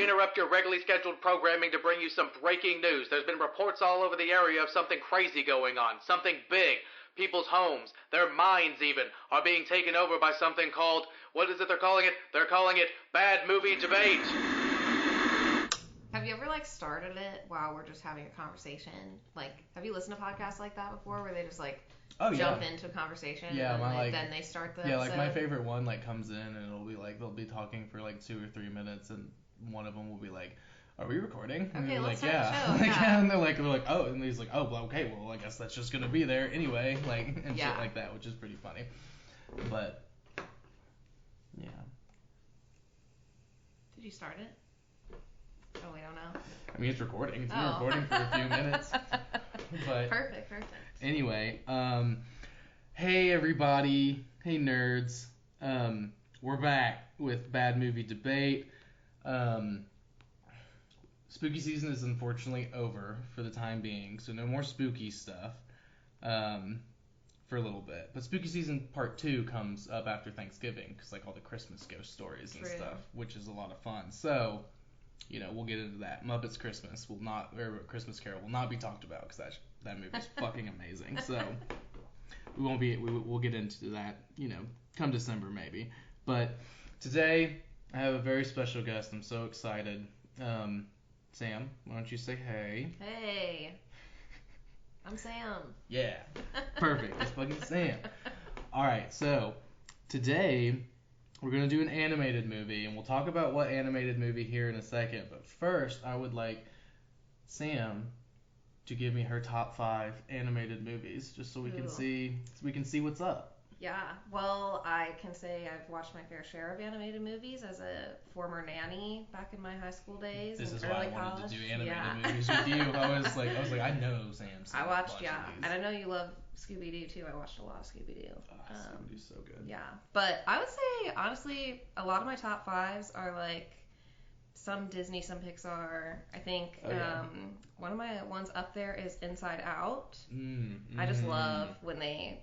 We interrupt your regularly scheduled programming to bring you some breaking news. There's been reports all over the area of something crazy going on, something big. People's homes, their minds even, are being taken over by something called, what is it they're calling it? They're calling it Bad Movie Debate. Have you ever, started it while we're just having a conversation? Have you listened to podcasts like that before, where they just, jump into a conversation and then they start the episode? My favorite one, comes in and it'll be, they'll be talking for, 2 or 3 minutes, and one of them will be like, are we recording? And okay, let's start the show. Yeah. And they're like, oh, and he's like, oh, well, okay, well, I guess that's just gonna be there anyway, and shit like that, which is pretty funny. But yeah. Did you start it? Oh, we don't know. I mean, it's recording. It's been recording for a few minutes. But perfect. Anyway, hey everybody, hey nerds, we're back with Bad Movie Debate. Spooky season is unfortunately over for the time being, so no more spooky stuff for a little bit. But spooky season part 2 comes up after Thanksgiving, because all the Christmas ghost stories and stuff, which is a lot of fun. So, we'll get into that. Muppets Christmas Christmas Carol will not be talked about, because that movie's fucking amazing. So we'll get into that, come December maybe. But today I have a very special guest. I'm so excited. Sam, why don't you say hey? Hey. I'm Sam. Yeah. Perfect. It's fucking Sam. Alright, so today we're going to do an animated movie, and we'll talk about what animated movie here in a second. But first, I would like Sam to give me her top 5 animated movies, just so we can see what's up. Yeah, well, I can say I've watched my fair share of animated movies as a former nanny back in my high school days. This is why I wanted to do animated movies with you. I was like, I know Sam's. I watched, and I know you love Scooby-Doo too. I watched a lot of Scooby-Doo. Scooby-Doo's so good. Yeah, but I would say, honestly, a lot of my top 5s are some Disney, some Pixar. I think one of my ones up there is Inside Out. I just love when they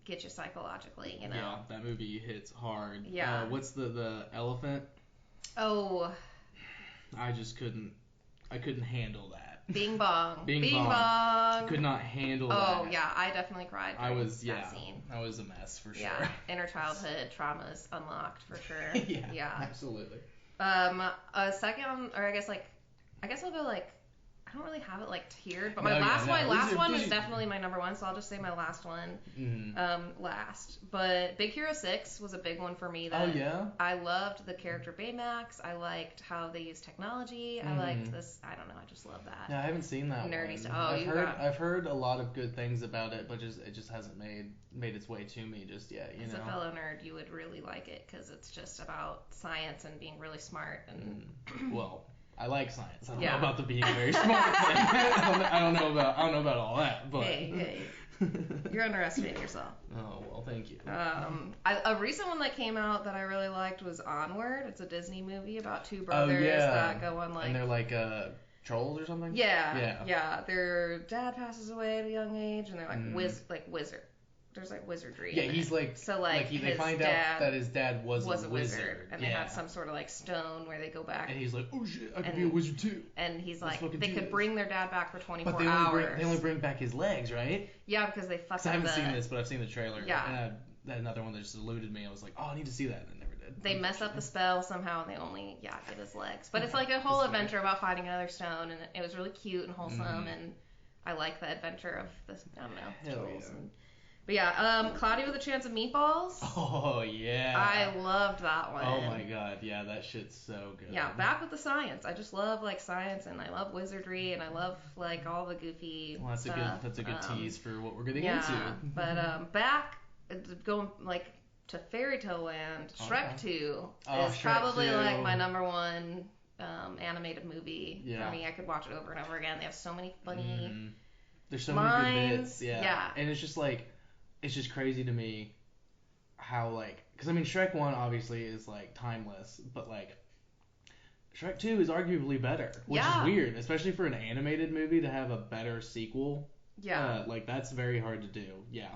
get you psychologically, Yeah, that movie hits hard. Yeah. What's the elephant? Oh. I couldn't handle that. Bing Bong. Bing Bong. Could not handle that. Oh, yeah, I definitely cried during that scene. I was a mess for sure. Yeah, inner childhood traumas unlocked for sure. yeah, absolutely. A second, or I guess I'll go I don't really have it tiered, but my last one is definitely my number one, so I'll just say my last one last. But Big Hero 6 was a big one for me. Oh, yeah? I loved the character Baymax. I liked how they used technology. I liked this. I don't know. I just love that. Yeah, I haven't seen that nerdy one. stuff. Oh, I've heard a lot of good things about it, but it just hasn't made its way to me just yet. As a fellow nerd, you would really like it because it's just about science and being really smart and. Well. I like science. I don't know about the being very smart thing. I don't know about all that. But hey, you're underestimating yourself. Oh well, thank you. A recent one that came out that I really liked was Onward. It's a Disney movie about 2 brothers that go on and they're trolls or something. Yeah. Their dad passes away at a young age, and they're wizard. There's wizardry. Yeah, he's they find out that his dad was a wizard. And they had some sort of stone where they go back. And he's like, oh shit, I could be a wizard too. And he's like, they could bring their dad back for 24 hours. They only bring back his legs, right? Yeah, because they fucked up I haven't seen this, but I've seen the trailer. Yeah. And that another one that just eluded me. I was like, oh, I need to see that, and I never did. They mess up the spell somehow, and they only get his legs. But it's a whole adventure about finding another stone, and it was really cute and wholesome, and I like the adventure of this. I don't know. Hell yeah. But yeah, Cloudy with a Chance of Meatballs. Oh, yeah. I loved that one. Oh, my God. Yeah, that shit's so good. Yeah, back with the science. I just love, science, and I love wizardry, and I love, all the goofy stuff. That's a good tease for what we're getting into. Yeah, but back, going, to Fairy Tale Land, Shrek 2 is probably, my number one animated movie for me. I could watch it over and over again. They have so many funny There's so many good bits. Yeah. And it's just, it's just crazy to me how, because, Shrek 1 obviously is, timeless, but, Shrek 2 is arguably better, which is weird, especially for an animated movie to have a better sequel. Yeah. That's very hard to do. Yeah,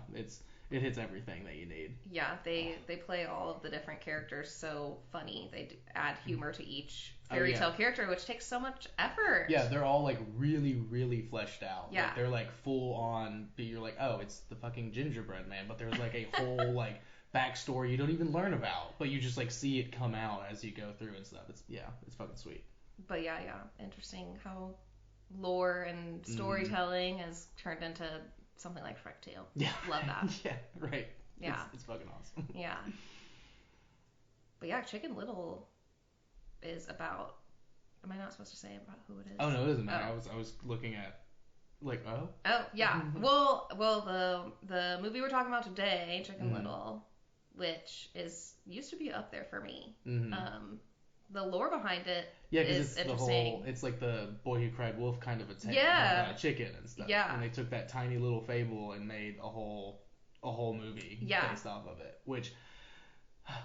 It hits everything that you need. Yeah, they play all of the different characters so funny. They add humor to each fairy tale character, which takes so much effort. Yeah, they're all like really, really fleshed out. Yeah. Like, they're like full on. You're like, oh, it's the fucking gingerbread man, but there's like a whole like backstory you don't even learn about, but you just like see it come out as you go through and stuff. It's fucking sweet. But yeah, interesting how lore and storytelling has turned into something like Shrek 2. Yeah. Love that. Yeah, right. Yeah. It's fucking awesome. Yeah. But yeah, Chicken Little is about. Am I not supposed to say about who it is? Oh no, it doesn't matter. Oh. I was looking at like oh. Oh yeah. well the movie we're talking about today, Chicken Little, which used to be up there for me. Mm-hmm. The lore behind it is interesting. It's like the Boy Who Cried Wolf kind of a tale about a chicken and stuff. Yeah. And they took that tiny little fable and made a whole movie based off of it, which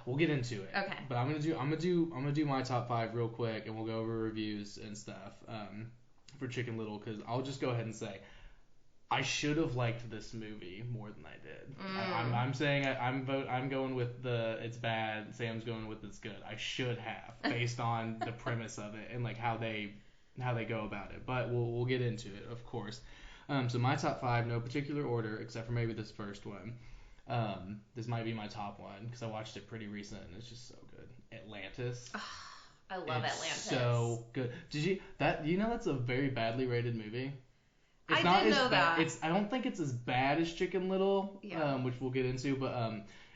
we'll get into it. Okay. But I'm gonna do my top 5 real quick, and we'll go over reviews and stuff for Chicken Little, because I'll just go ahead and say I should have liked this movie more than I did. I'm saying I'm going with the it's bad. Sam's going with it's good. I should have, based on the premise of it and like how they go about it. But we'll get into it, of course. So my top 5, no particular order except for maybe this first one. This might be my top one because I watched it pretty recent and it's just so good. Atlantis. I love Atlantis. So good. That's a very badly rated movie. It's I didn't know that. I don't think it's as bad as Chicken Little, yeah. Which we'll get into, but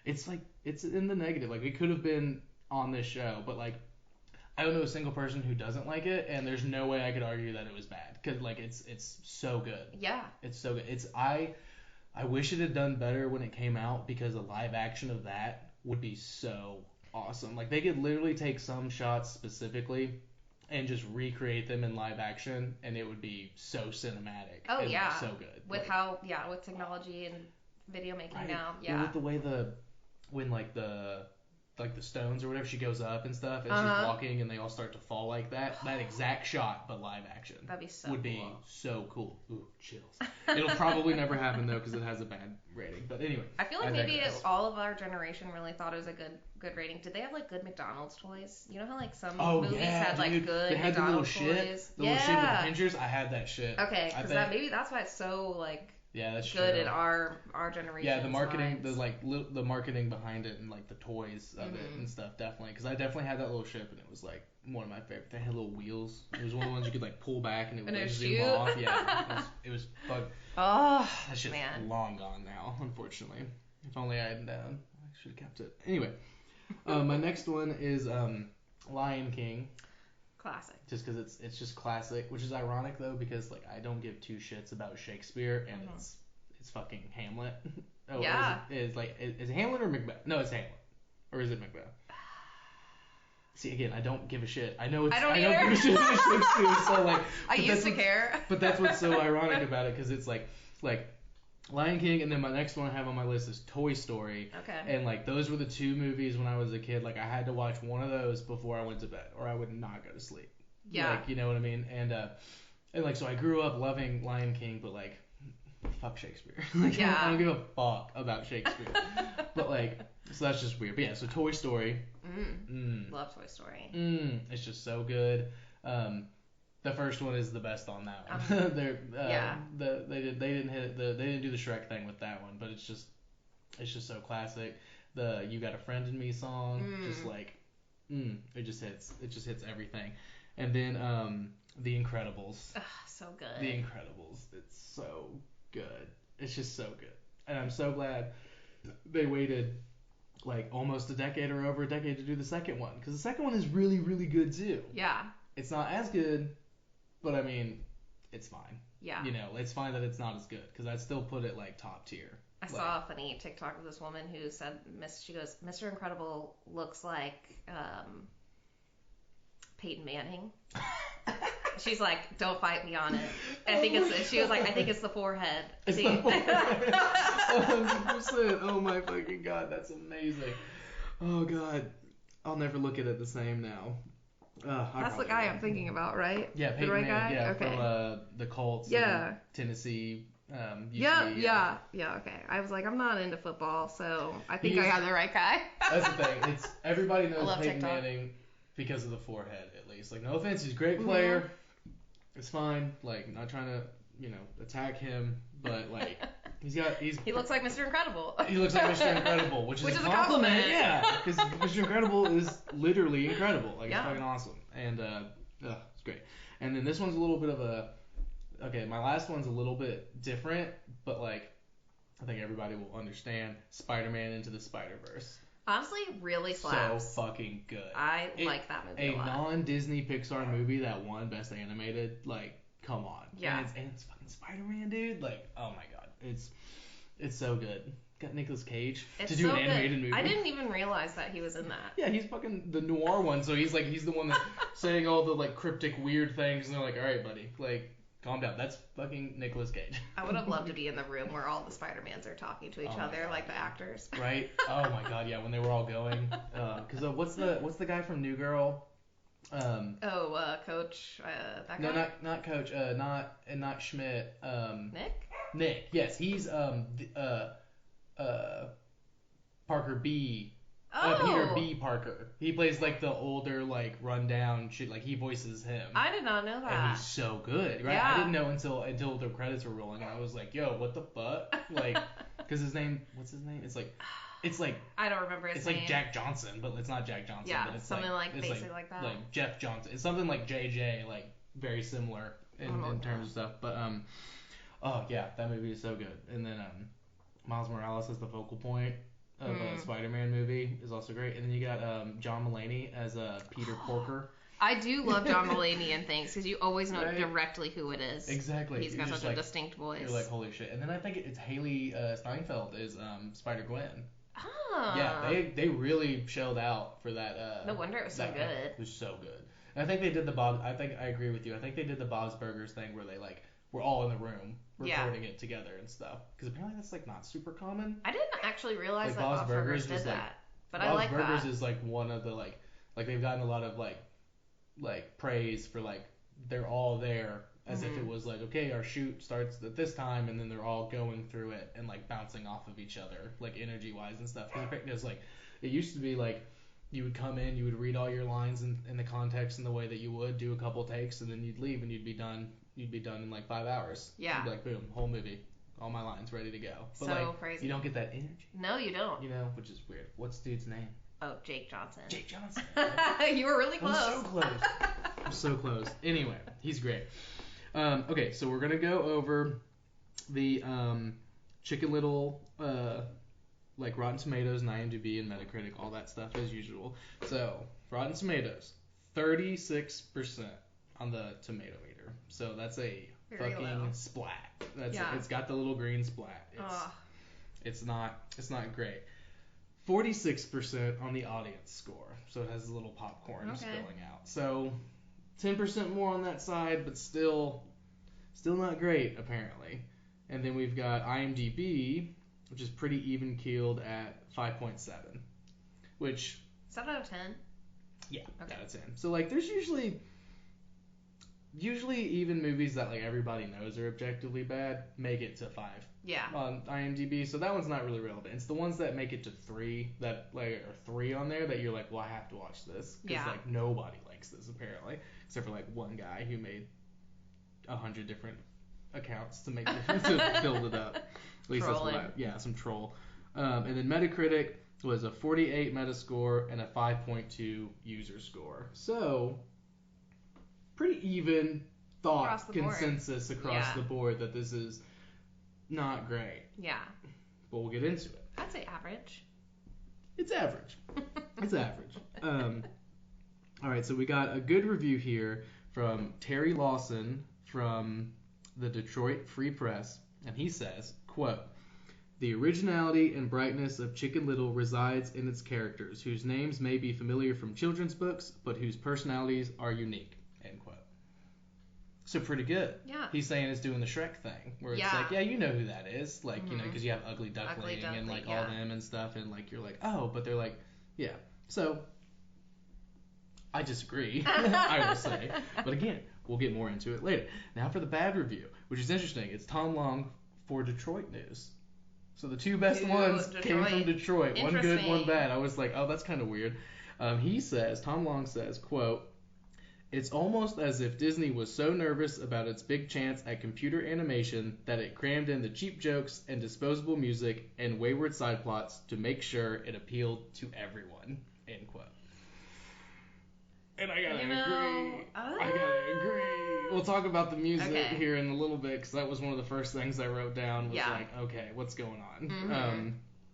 it's in the negative. Like, it could have been on this show, but like I don't know a single person who doesn't like it, and there's no way I could argue that it was bad, because like it's so good. Yeah. It's so good. I wish it had done better when it came out, because a live action of that would be so awesome. Like, they could literally take some shots specifically and just recreate them in live action, and it would be so cinematic. Oh, yeah. So good. With with technology and video making now. Yeah. Well, with the way when the stones or whatever, she goes up and stuff, and she's walking, and they all start to fall like that. That exact shot, but live action. That'd be so would be so cool. Ooh, chills. It'll probably never happen though, because it has a bad rating. But anyway, I feel like maybe all of our generation really thought it was a good rating. Did they have like good McDonald's toys? You know how like some movies had like good they had McDonald's the little toys? Shit, the little shit with the pinchers. I had that shit. Okay, because maybe that's why it's so like. Yeah, that's good true. in our generation. Yeah, the marketing, the marketing behind it, and like the toys of it and stuff, definitely. Because I definitely had that little ship, and it was like one of my favorite. They had little wheels. It was one of the ones you could like pull back, and it would like zoom off. Yeah, it was fun. Oh, that shit's long gone now, unfortunately. If only I should have kept it. Anyway, my next one is Lion King. Classic. Just because it's just classic, which is ironic though, because like I don't give two shits about Shakespeare, and it's fucking Hamlet. Oh yeah. Is it Hamlet or Macbeth? No, it's Hamlet. Or is it Macbeth? See, again, I don't give a shit. I don't give a shit about Shakespeare, so like. I used to care. But that's what's so ironic about it, because it's like Lion King, and then my next one I have on my list is Toy Story. Okay. And like those were the two movies when I was a kid. Like, I had to watch one of those before I went to bed, or I would not go to sleep. Yeah. Like, you know what I mean? And like, so I grew up loving Lion King, but like, fuck Shakespeare. Like, yeah. I don't give a fuck about Shakespeare. But like, so that's just weird. But yeah, so Toy Story. Love Toy Story. It's just so good. The first one is the best on that one. They didn't do the Shrek thing with that one, but it's just so classic. The "You Got a Friend in Me" song, just like, it just hits everything. And then The Incredibles. So good. The Incredibles. It's so good. It's just so good. And I'm so glad they waited like almost a decade or over a decade to do the second one, because the second one is really, really good too. Yeah. It's not as good, but I mean, it's fine. Yeah. You know, it's fine that it's not as good, because I'd still put it like top tier. I saw a funny TikTok of this woman who said, she goes, Mr. Incredible looks like Peyton Manning. She's like, don't fight me on it. She was like, I think it's the forehead. It's the forehead. 100%. Oh my fucking god, that's amazing. Oh god, I'll never look at it the same now. That's the guy I'm thinking about, right? Yeah, Peyton the right Manning, guy? yeah, okay. From the Colts. Yeah. And Tennessee Yeah, okay. I was like, I'm not into football, so I think I have the right guy. That's the thing. It's everybody knows Peyton Manning because of the forehead, at least. Like, no offense, he's a great player. Mm-hmm. It's fine. Like, not trying to, attack him, but like, he looks like Mr. Incredible. He looks like Mr. Incredible, which is a compliment. Yeah, because Mr. Incredible is literally incredible. Like, it's fucking awesome, and it's great. And then this one's a little bit of a. Okay, my last one's a little bit different, but like, I think everybody will understand. Spider-Man Into the Spider-Verse. Honestly, really slaps. So fucking good. I like that movie a lot. A non-Disney Pixar movie that won Best Animated, like, come on. Yeah. And it's fucking Spider-Man, dude. Like, oh my god, it's so good. Got Nicolas Cage to do an animated movie. I didn't even realize that he was in that. Yeah, he's fucking the noir one, so he's the one that's saying all the like cryptic weird things, and they're like, all right, buddy, like. Calm down. That's fucking Nicolas Cage. I would have loved to be in the room where all the Spider-Mans are talking to each other, God, like the actors. Right? Oh my god, yeah. When they were all going. Because what's the guy from New Girl? Coach. That guy. No, not Coach. Not Schmidt. Nick. Nick. Yes, he's Parker B. Peter B. Parker. He plays like the older, like rundown shit. Like he voices him. I did not know that. And he's so good, right? Yeah. I didn't know until the credits were rolling, and I was like, "Yo, what the fuck?" Like, because what's his name? It's like I don't remember his name. It's like Jack Johnson, but it's not Jack Johnson. Yeah, but it's something like basically like that. Like Jeff Johnson. It's something like JJ, like very similar in terms of stuff. But oh yeah, that movie is so good. And then Miles Morales as the focal point of a Spider-Man movie is also great. And then you got John Mulaney as Peter Porker. I do love John Mulaney in things because you always know directly who it is. Exactly. He's got such a distinct voice. You're like, holy shit. And then I think it's Haley Steinfeld is Spider-Gwen. Oh. Yeah, they really shelled out for that. No wonder it was so good. It was so good. And I think they did I agree with you. I think they did the Rossberger thing where they like were all in the room recording it together and stuff. Because apparently that's like not super common. I didn't actually realize like, that Rossberger did that. But I like that. Rossberger's is like one of the like they've gotten a lot of like praise for like they're all there as if it was like, okay, our shoot starts at this time, and then they're all going through it and like bouncing off of each other like energy wise and stuff. Because like it used to be like you would come in, you would read all your lines in the context and the way that you would do a couple takes, and then you'd leave and you'd be done in like 5 hours. Yeah. You'd be like, boom, whole movie, all my lines ready to go. But so like crazy. You don't get that energy. No, you don't. Which is weird. What's the dude's name? Oh, Jake Johnson. Jake Johnson. You were really close. I'm so close. I'm so close. Anyway, he's great. Okay, so we're gonna go over the Chicken Little like Rotten Tomatoes and IMDb and Metacritic, all that stuff as usual. So Rotten Tomatoes, 36% on the tomato meter. So that's a very fucking low. splat. It's got the little green splat. It's not great. 46% on the audience score, so it has a little popcorn spilling out. So 10% more on that side, but still not great apparently. And then we've got IMDb, which is pretty even keeled at 5.7, which is that out of 10? Yeah, out of 10. So like, there's usually even movies that like everybody knows are objectively bad make it to 5. Yeah. On IMDb, so that one's not really relevant. It's the ones that make it to 3 that like are 3 on there that you're like, well, I have to watch this because like nobody likes this apparently, except for like one guy who made 100 different accounts to make to build it up. At least Trolling. That's some troll. And then Metacritic was a 48 Metascore and a 5.2 user score. So pretty even thought consensus across the board that this is not great. Yeah. But we'll get into it. I'd say average. It's average. It's average. All right, so we got a good review here from Terry Lawson from the Detroit Free Press, and he says, quote, "The originality and brightness of Chicken Little resides in its characters, whose names may be familiar from children's books, but whose personalities are unique." End quote. So pretty good. Yeah. He's saying it's doing the Shrek thing, where it's like, yeah, you know who that is, like, you know, because you have Ugly Duckling and like all them and stuff, and like you're like, oh, but they're like, yeah. So I disagree, I will say, but again, we'll get more into it later. Now for the bad review, which is interesting. It's Tom Long for Detroit news. So the two best ones came from Detroit. One good, one bad. I was like, oh, that's kind of weird. Tom Long says, quote, "It's almost as if Disney was so nervous about its big chance at computer animation that it crammed in the cheap jokes and disposable music and wayward side plots to make sure it appealed to everyone." End quote. And I gotta agree. We'll talk about the music here in a little bit, because that was one of the first things I wrote down. Was like, okay, what's going on? Mm-hmm.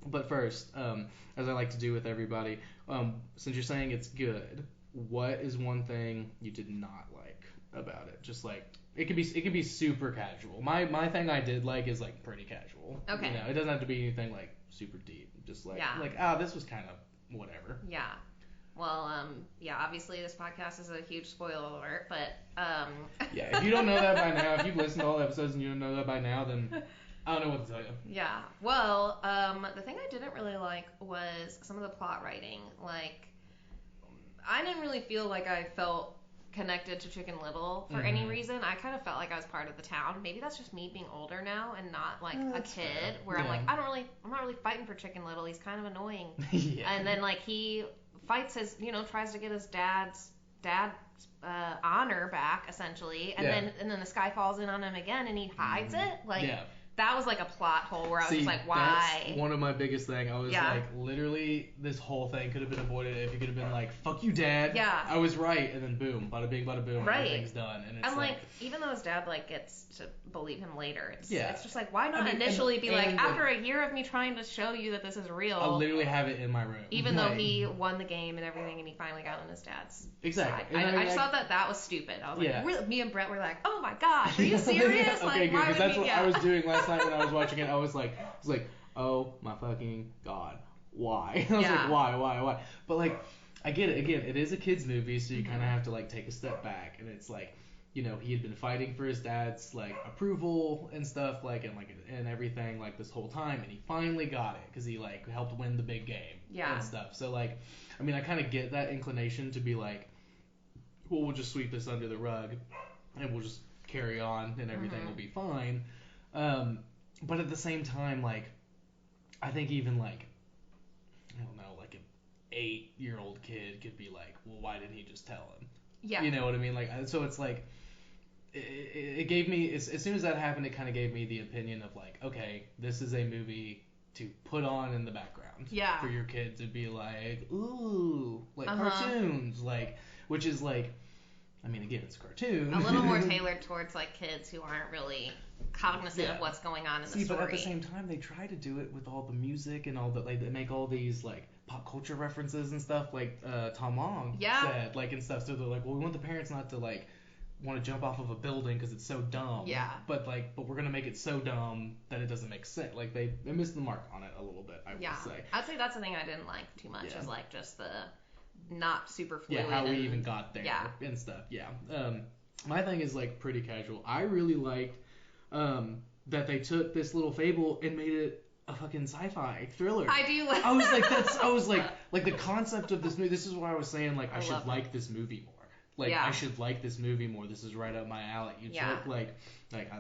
But first, as I like to do with everybody, since you're saying it's good, what is one thing you did not like about it? Just like it could be super casual. My thing I did like is like pretty casual. Okay. You know, it doesn't have to be anything like super deep. Just like this was kind of whatever. Yeah. Well, obviously this podcast is a huge spoiler alert, but yeah, if you don't know that by now, if you've listened to all the episodes and you don't know that by now, then I don't know what to tell you. Yeah. Well, the thing I didn't really like was some of the plot writing. Like, I didn't really feel like I felt connected to Chicken Little for any reason. I kind of felt like I was part of the town. Maybe that's just me being older now and not like a kid, where I'm like, I'm not really fighting for Chicken Little. He's kind of annoying. And then like he fights his, tries to get his dad's honor back essentially, and then the sky falls in on him again, and he hides it. Like that was like a plot hole where I was just like, why? That's one of my biggest things. I was like, literally, this whole thing could have been avoided if you could have been like, fuck you, Dad. Yeah. I was right, and then boom, bada bing, bada boom, everything's done. And it's like, even though his dad like gets to believe him later, it's just like, why not after a year of me trying to show you that this is real? I literally have it in my room. Even though he won the game and everything, and he finally got on his dad's side. And I just thought that was stupid. I was like, really? Me and Brett were like, oh my gosh, are you serious? Okay, good, because that's what I was doing last night when I was watching it. I was like, oh my fucking god, why? I was like, why? But like, I get it. Again, it is a kids movie, so you kind of have to like take a step back, and it's like, he had been fighting for his dad's like approval and stuff, and everything like this whole time, and he finally got it because he like helped win the big game and stuff. So like, I mean, I kind of get that inclination to be like, well, we'll just sweep this under the rug, and we'll just carry on, and everything will be fine. But at the same time, like, I think even, like, I don't know, like, an 8-year-old kid could be like, well, why didn't he just tell him? Yeah. You know what I mean? Like, so it's like, it gave me, as soon as that happened, it kind of gave me the opinion of, like, okay, this is a movie to put on in the background. Yeah. For your kid to be like, ooh, like, cartoons, like, which is, like, I mean, again, it's a cartoon. A little more tailored towards, like, kids who aren't really cognizant of what's going on in the story. But at the same time, they try to do it with all the music and all the, like, they make all these, like, pop culture references and stuff, like Tom Long said, like, and stuff. So they're like, well, we want the parents not to, like, want to jump off of a building because it's so dumb. Yeah. But we're going to make it so dumb that it doesn't make sense. Like, they missed the mark on it a little bit, I would say. I'd say that's the thing I didn't like too much, is, like, just the not super fluid. Yeah, how we even got there and stuff. Yeah. My thing is, like, pretty casual. I really liked that they took this little fable and made it a fucking sci-fi thriller. I do like. I was like the concept of this movie. This is why I was saying, like, I should like this movie more. Like, I should like this movie more. This is right up my alley. You took like I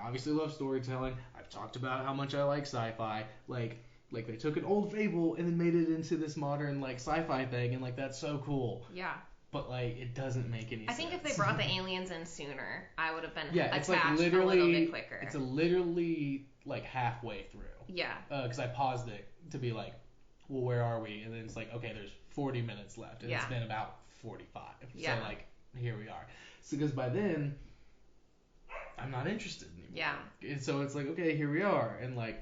obviously love storytelling. I've talked about how much I like sci-fi. Like they took an old fable and then made it into this modern, like, sci-fi thing, and, like, that's so cool. Yeah. But, like, it doesn't make any sense. I think if they brought the aliens in sooner, I would have been attached a little bit quicker. It's literally, like, halfway through. Yeah. Because I paused it to be like, well, where are we? And then it's like, okay, there's 40 minutes left. And it's been about 45. Yeah. So, like, here we are. So, because by then, I'm not interested anymore. Yeah. And so it's like, okay, here we are. And, like,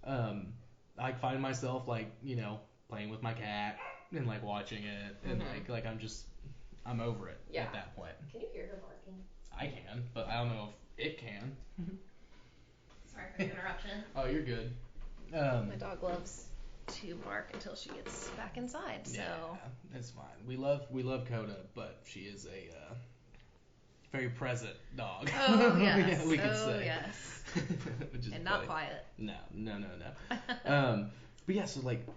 I find myself, like, playing with my cat and, like, watching it, and like I'm over it at that point. Can you hear her barking? I can, but I don't know if it can. Sorry for the interruption. Oh, you're good. My dog loves to bark until she gets back inside. So yeah, it's fine. We love Coda, but she is a very present dog. Oh yes. We could say. Yes. Which is and funny. not quiet. No. But yeah, so, like,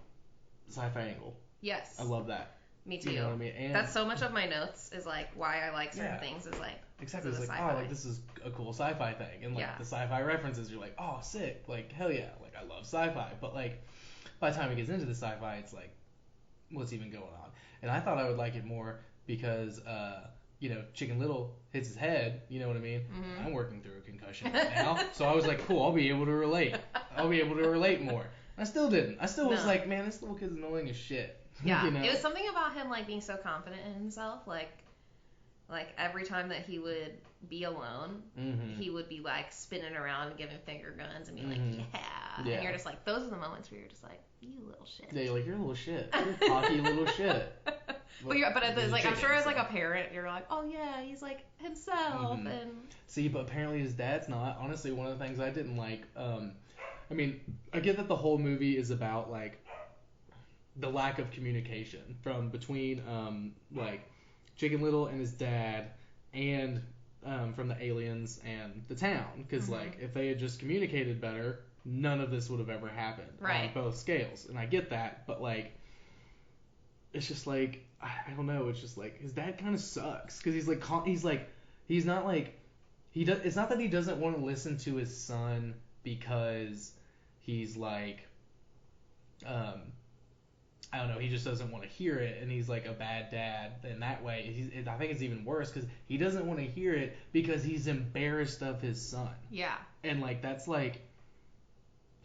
sci-fi angle. Yes. I love that. Me too. You know what I mean? And that's so much of my notes is, like, why I like certain things is, like, Exactly. It's like, oh, like this is a cool sci-fi thing, and like the sci-fi references, you're like, oh, sick, like hell yeah, like I love sci-fi. But like by the time it gets into the sci-fi, it's like, what's even going on? And I thought I would like it more because Chicken Little hits his head, you know what I mean? Mm-hmm. I'm working through a concussion right now, so I was like, cool, I'll be able to relate. I'll be able to relate more. I still didn't. I still was like, man, this little kid's annoying as shit. Yeah, it was something about him like being so confident in himself, like every time that he would be alone, he would be like spinning around and giving finger guns and be like, yeah. And you're just like, those are the moments where you're just like, you little shit. Yeah, you're like, you're a little shit. You're a cocky little shit. But it's like, I'm sure as like a parent, you're like, oh yeah, he's like himself. And see, but apparently his dad's not. Honestly, one of the things I didn't like, I mean, I get that the whole movie is about like the lack of communication from between like Chicken Little and his dad and from the aliens and the town, because like if they had just communicated better, none of this would have ever happened on both scales. And I get that, but like it's just like I don't know, it's just like his dad kind of sucks because he's not like it's not that he doesn't want to listen to his son because he's like I don't know, he just doesn't want to hear it, and he's like a bad dad in that way. I think it's even worse because he doesn't want to hear it because he's embarrassed of his son. Yeah. And like that's like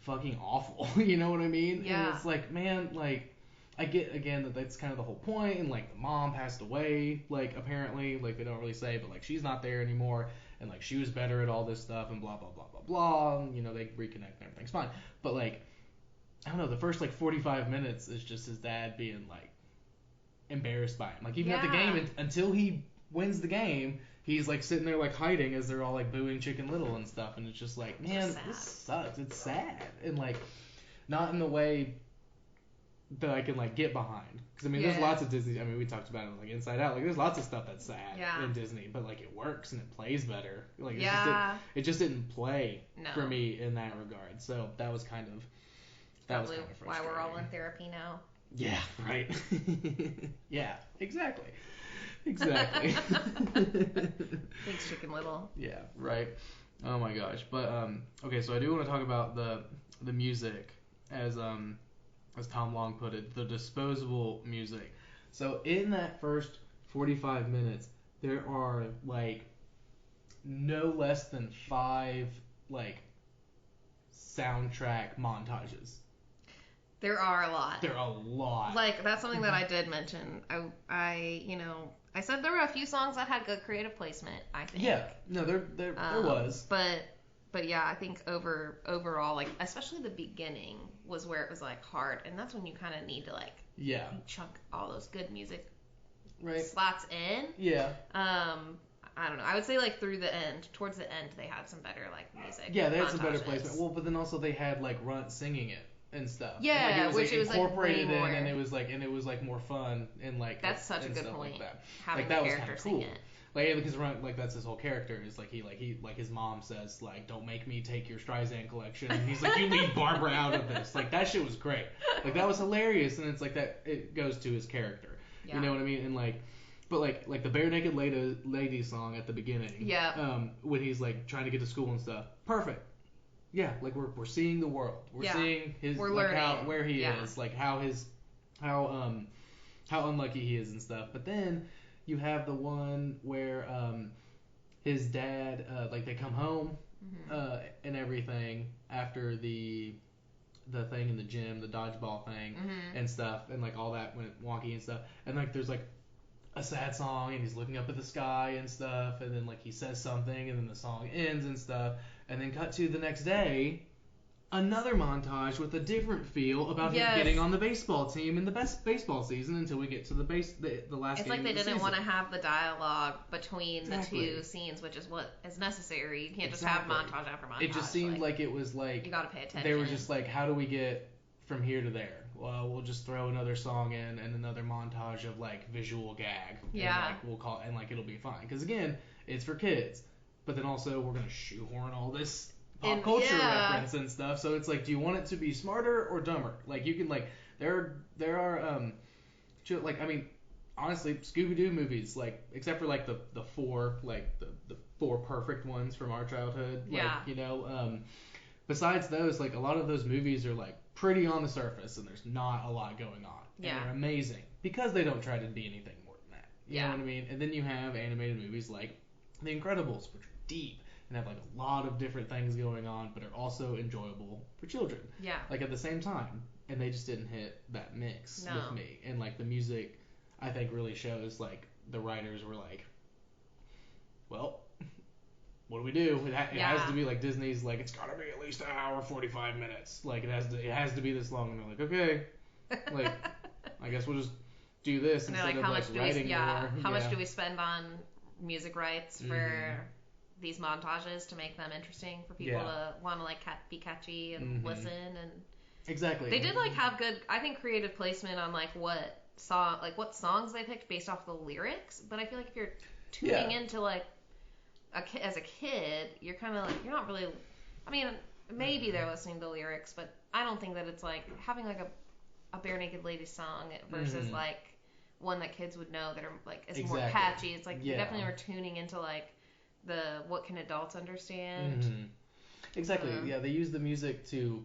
fucking awful. You know what I mean? Yeah. And it's like, man, like I get again that that's kind of the whole point, and like the mom passed away, like apparently, like they don't really say, but like she's not there anymore, and like she was better at all this stuff, and blah blah blah blah blah. And, they reconnect and everything's fine, but like. I don't know, the first like 45 minutes is just his dad being like embarrassed by him. Like even at the game, until he wins the game, he's like sitting there like hiding as they're all like booing Chicken Little and stuff, and it's just like, man, this sucks. It's sad, and like not in the way that I can like get behind. Because I mean, there's lots of Disney. I mean, we talked about it like Inside Out. Like there's lots of stuff that's sad in Disney, but like it works and it plays better. Like it just didn't play for me in that regard. So that was kind of. That was kind of why we're all in therapy now. Yeah, right. Yeah, exactly. Thanks, Chicken Little. Yeah, right. Oh my gosh. But okay, so I do want to talk about the music as Tom Long put it, the disposable music. So in that first 45 minutes, there are like no less than 5 like soundtrack montages. There are a lot. There are a lot. Like, that's something that I did mention. I said there were a few songs that had good creative placement, I think. Yeah. No, there was. But yeah, I think overall, like, especially the beginning was where it was, like, hard. And that's when you kind of need to, like, chunk all those good music slots in. Yeah. I don't know. I would say, like, towards the end, they had some better, like, music. Yeah, they had some better placement. Well, but then also they had, like, Runt singing it. And stuff. Yeah, and, like, it was incorporated in, and it was like more fun and like that's such a good point. Like that. Having that the was character cool. sing it. Like because Runt, like that's his whole character is like he his mom says like don't make me take your Streisand collection, and he's like you leave Barbara out of this. Like that shit was great. Like that was hilarious, and it's like that it goes to his character. Yeah. You know what I mean? And like. But like the Bare Naked Lady song at the beginning. Yeah. When he's like trying to get to school and stuff. Perfect. Yeah, like we're seeing the world. We're seeing his like where he is, like how unlucky he is and stuff. But then you have the one where his dad like they come home and everything after the thing in the gym, the dodgeball thing and stuff, and like all that went wonky and stuff. And like there's like a sad song and he's looking up at the sky and stuff, and then like he says something and then the song ends and stuff. And then cut to the next day, another montage with a different feel about him getting on the baseball team in the best baseball season until we get to the last it's game of the season. It's like they didn't want to have the dialogue between the two scenes, which is what is necessary. You can't just have montage after montage. It just seemed like it was like... You gotta pay attention. They were just like, how do we get from here to there? Well, we'll just throw another song in and another montage of like visual gag. Yeah. And like we'll call and like it'll be fine. Because again, it's for kids. But then also we're gonna shoehorn all this pop culture reference and stuff. So it's like, do you want it to be smarter or dumber? Like you can like there are like I mean, honestly, Scooby-Doo movies, like, except for, like, the four, like, the four perfect ones from our childhood. Like, Yeah. you know, besides those, like, a lot of those movies are, like, pretty on the surface, and there's not a lot going on. Yeah. And they're amazing, because they don't try to be anything more than that. You know what I mean? And then you have animated movies like The Incredibles, which are deep, and have, like, a lot of different things going on, but are also enjoyable for children. Yeah. Like, at the same time. And they just didn't hit that mix No. with me. And, like, the music, I think, really shows, like, the writers were like, well, what do we do? It has to be, like, Disney's, like, it's gotta be at least an hour, 45 minutes. Like, it has to be this long. And they're like, okay. Like, I guess we'll just do this and instead like, of, like, writing more. How much do we spend on music rights for these montages to make them interesting for people to want to, like, be catchy and listen and... Exactly. They did, like, have good, I think, creative placement on, like, what songs they picked based off the lyrics. But I feel like if you're tuning into, like, as a kid, you're kind of, like, you're not really, I mean, maybe they're listening to the lyrics, but I don't think that it's, like, having, like, a Bare Naked Ladies song versus, like, one that kids would know that are, like, is more catchy. It's, like, they definitely are tuning into, like, the what can adults understand. Exactly. Yeah, they use the music to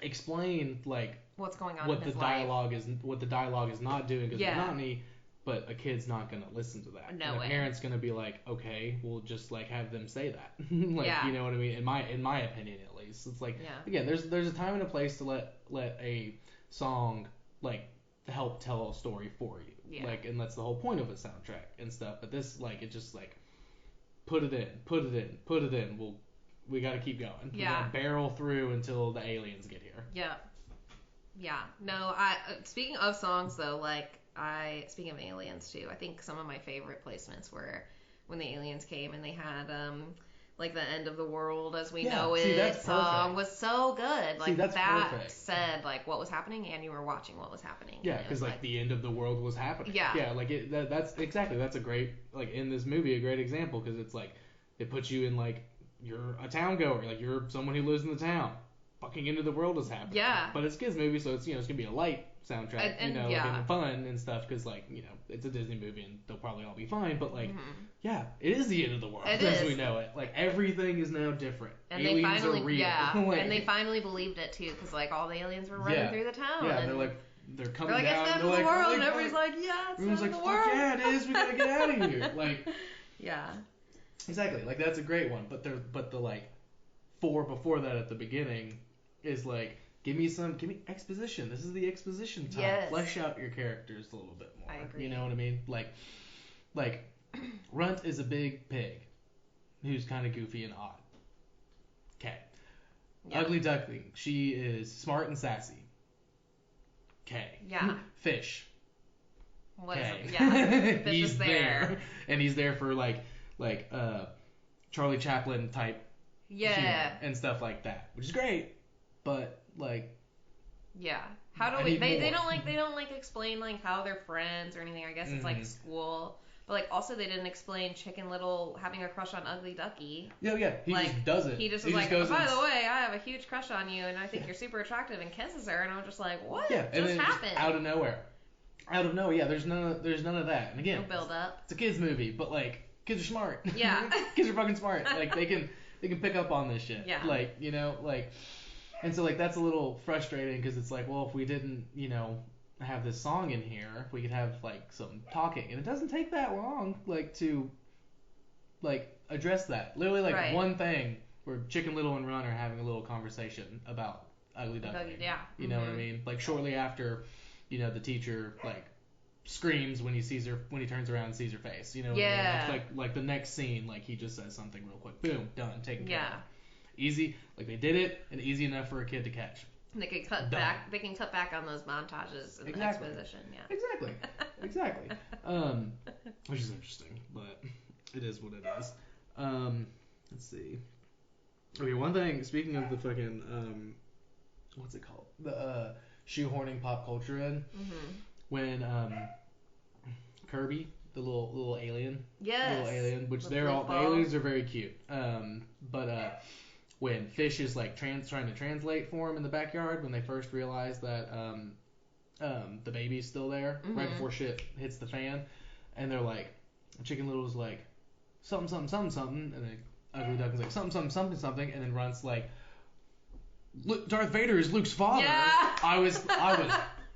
explain, like, what's going on what in his the dialogue is not doing because of monotony, but a kid's not gonna listen to that. No and way. A parent's gonna be like, okay, we'll just, like, have them say that. Like, you know what I mean? In my opinion, at least, it's like, again, there's a time and a place to let a song, like, help tell a story for you. Like, and that's the whole point of a soundtrack and stuff. But this, like, it just, like, put it in. We got to keep going. We got to barrel through until the aliens get here. Yeah. No, speaking of songs, though, like, speaking of aliens, too, I think some of my favorite placements were when the aliens came and they had, like, the End of the World as We Know It song was so good. Like, that's that perfect. Said, like, what was happening and you were watching what was happening. Yeah, because, like, the end of the world was happening. Yeah, like, that's a great, like, in this movie, a great example, because it's, like, it puts you in, like, you're a town goer, like, you're someone who lives in the town. Fucking end of the world is happening. Yeah. But it's a kids movie, so it's, it's gonna be a light soundtrack, and and fun and stuff, because, like, it's a Disney movie and they'll probably all be fine, but, like, it is the end of the world as we know it. Like, everything is now different. And aliens they finally, are real. like, and they finally believed it too, because, like, all the aliens were running through the town. Yeah, and they're like, they're coming like, down. It's the end of the world, and everybody's like, yeah, it's the end of the world. Fuck yeah, it is. We gotta get out of here. Like, yeah. Exactly. Like, that's a great one. But the like 4 before that at the beginning is like, give me exposition. This is the exposition time. Yes. Flesh out your characters a little bit more. I agree. You know what I mean? Like Runt is a big pig who's kind of goofy and odd. Okay. Yeah. Ugly Duckling. She is smart and sassy. Okay. Yeah. Fish. What is it? Yeah. Fish He's is there. And he's there for like Charlie Chaplin type humor and stuff like that, which is great, but like how do we they don't like explain like how they're friends or anything. I guess it's like school, but like also they didn't explain Chicken Little having a crush on Ugly Ducky. He like, just does it. He just was like, by the way, I have a huge crush on you and I think you're super attractive, and kisses her, and I'm just like, what just happened? Just out of nowhere, there's none of that. And again, no build up. It's a kids movie, but like, kids are smart. Yeah. Kids are fucking smart. Like, they can pick up on this shit. Yeah. Like, and so, like, that's a little frustrating, because it's like, well, if we didn't, have this song in here, we could have, like, some talking. And it doesn't take that long, like, to, like, address that. Literally, like, one thing where Chicken Little and Ron are having a little conversation about Ugly Duckling. Yeah. You know what I mean? Like, shortly after, the teacher, like, screams when he turns around and sees her face. You know what I mean? Like the next scene, like, he just says something real quick. Boom, done, taken care of. Easy, like, they did it, and easy enough for a kid to catch. They can cut back. They can cut back on those montages in the exposition. Yeah. Exactly. Which is interesting, but it is what it is. Let's see. Okay, one thing. Speaking of the fucking what's it called? The shoehorning pop culture in. When Kirby, the little alien, which the aliens are very cute. But when Fish is like trying to translate for him in the backyard, when they first realize that the baby's still there right before shit hits the fan, and they're like, Chicken Little's like, something, something, something, something, and then Ugly Ducklin's like, something, something, something, something, and then Runt's like, look, Darth Vader is Luke's father. Yeah. I was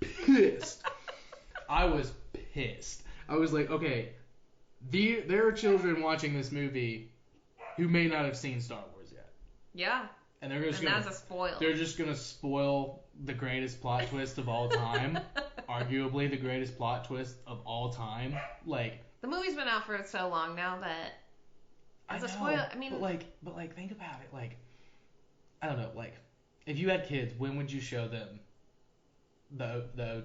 pissed. I was pissed. I was like, okay, there are children watching this movie who may not have seen Star Wars yet. Yeah. And they're just that's a spoil. They're just gonna spoil the greatest plot twist of all time, arguably the greatest plot twist of all time. Like, the movie's been out for so long now that as a spoil. I mean, but like think about it. Like, I don't know. Like, if you had kids, when would you show them the the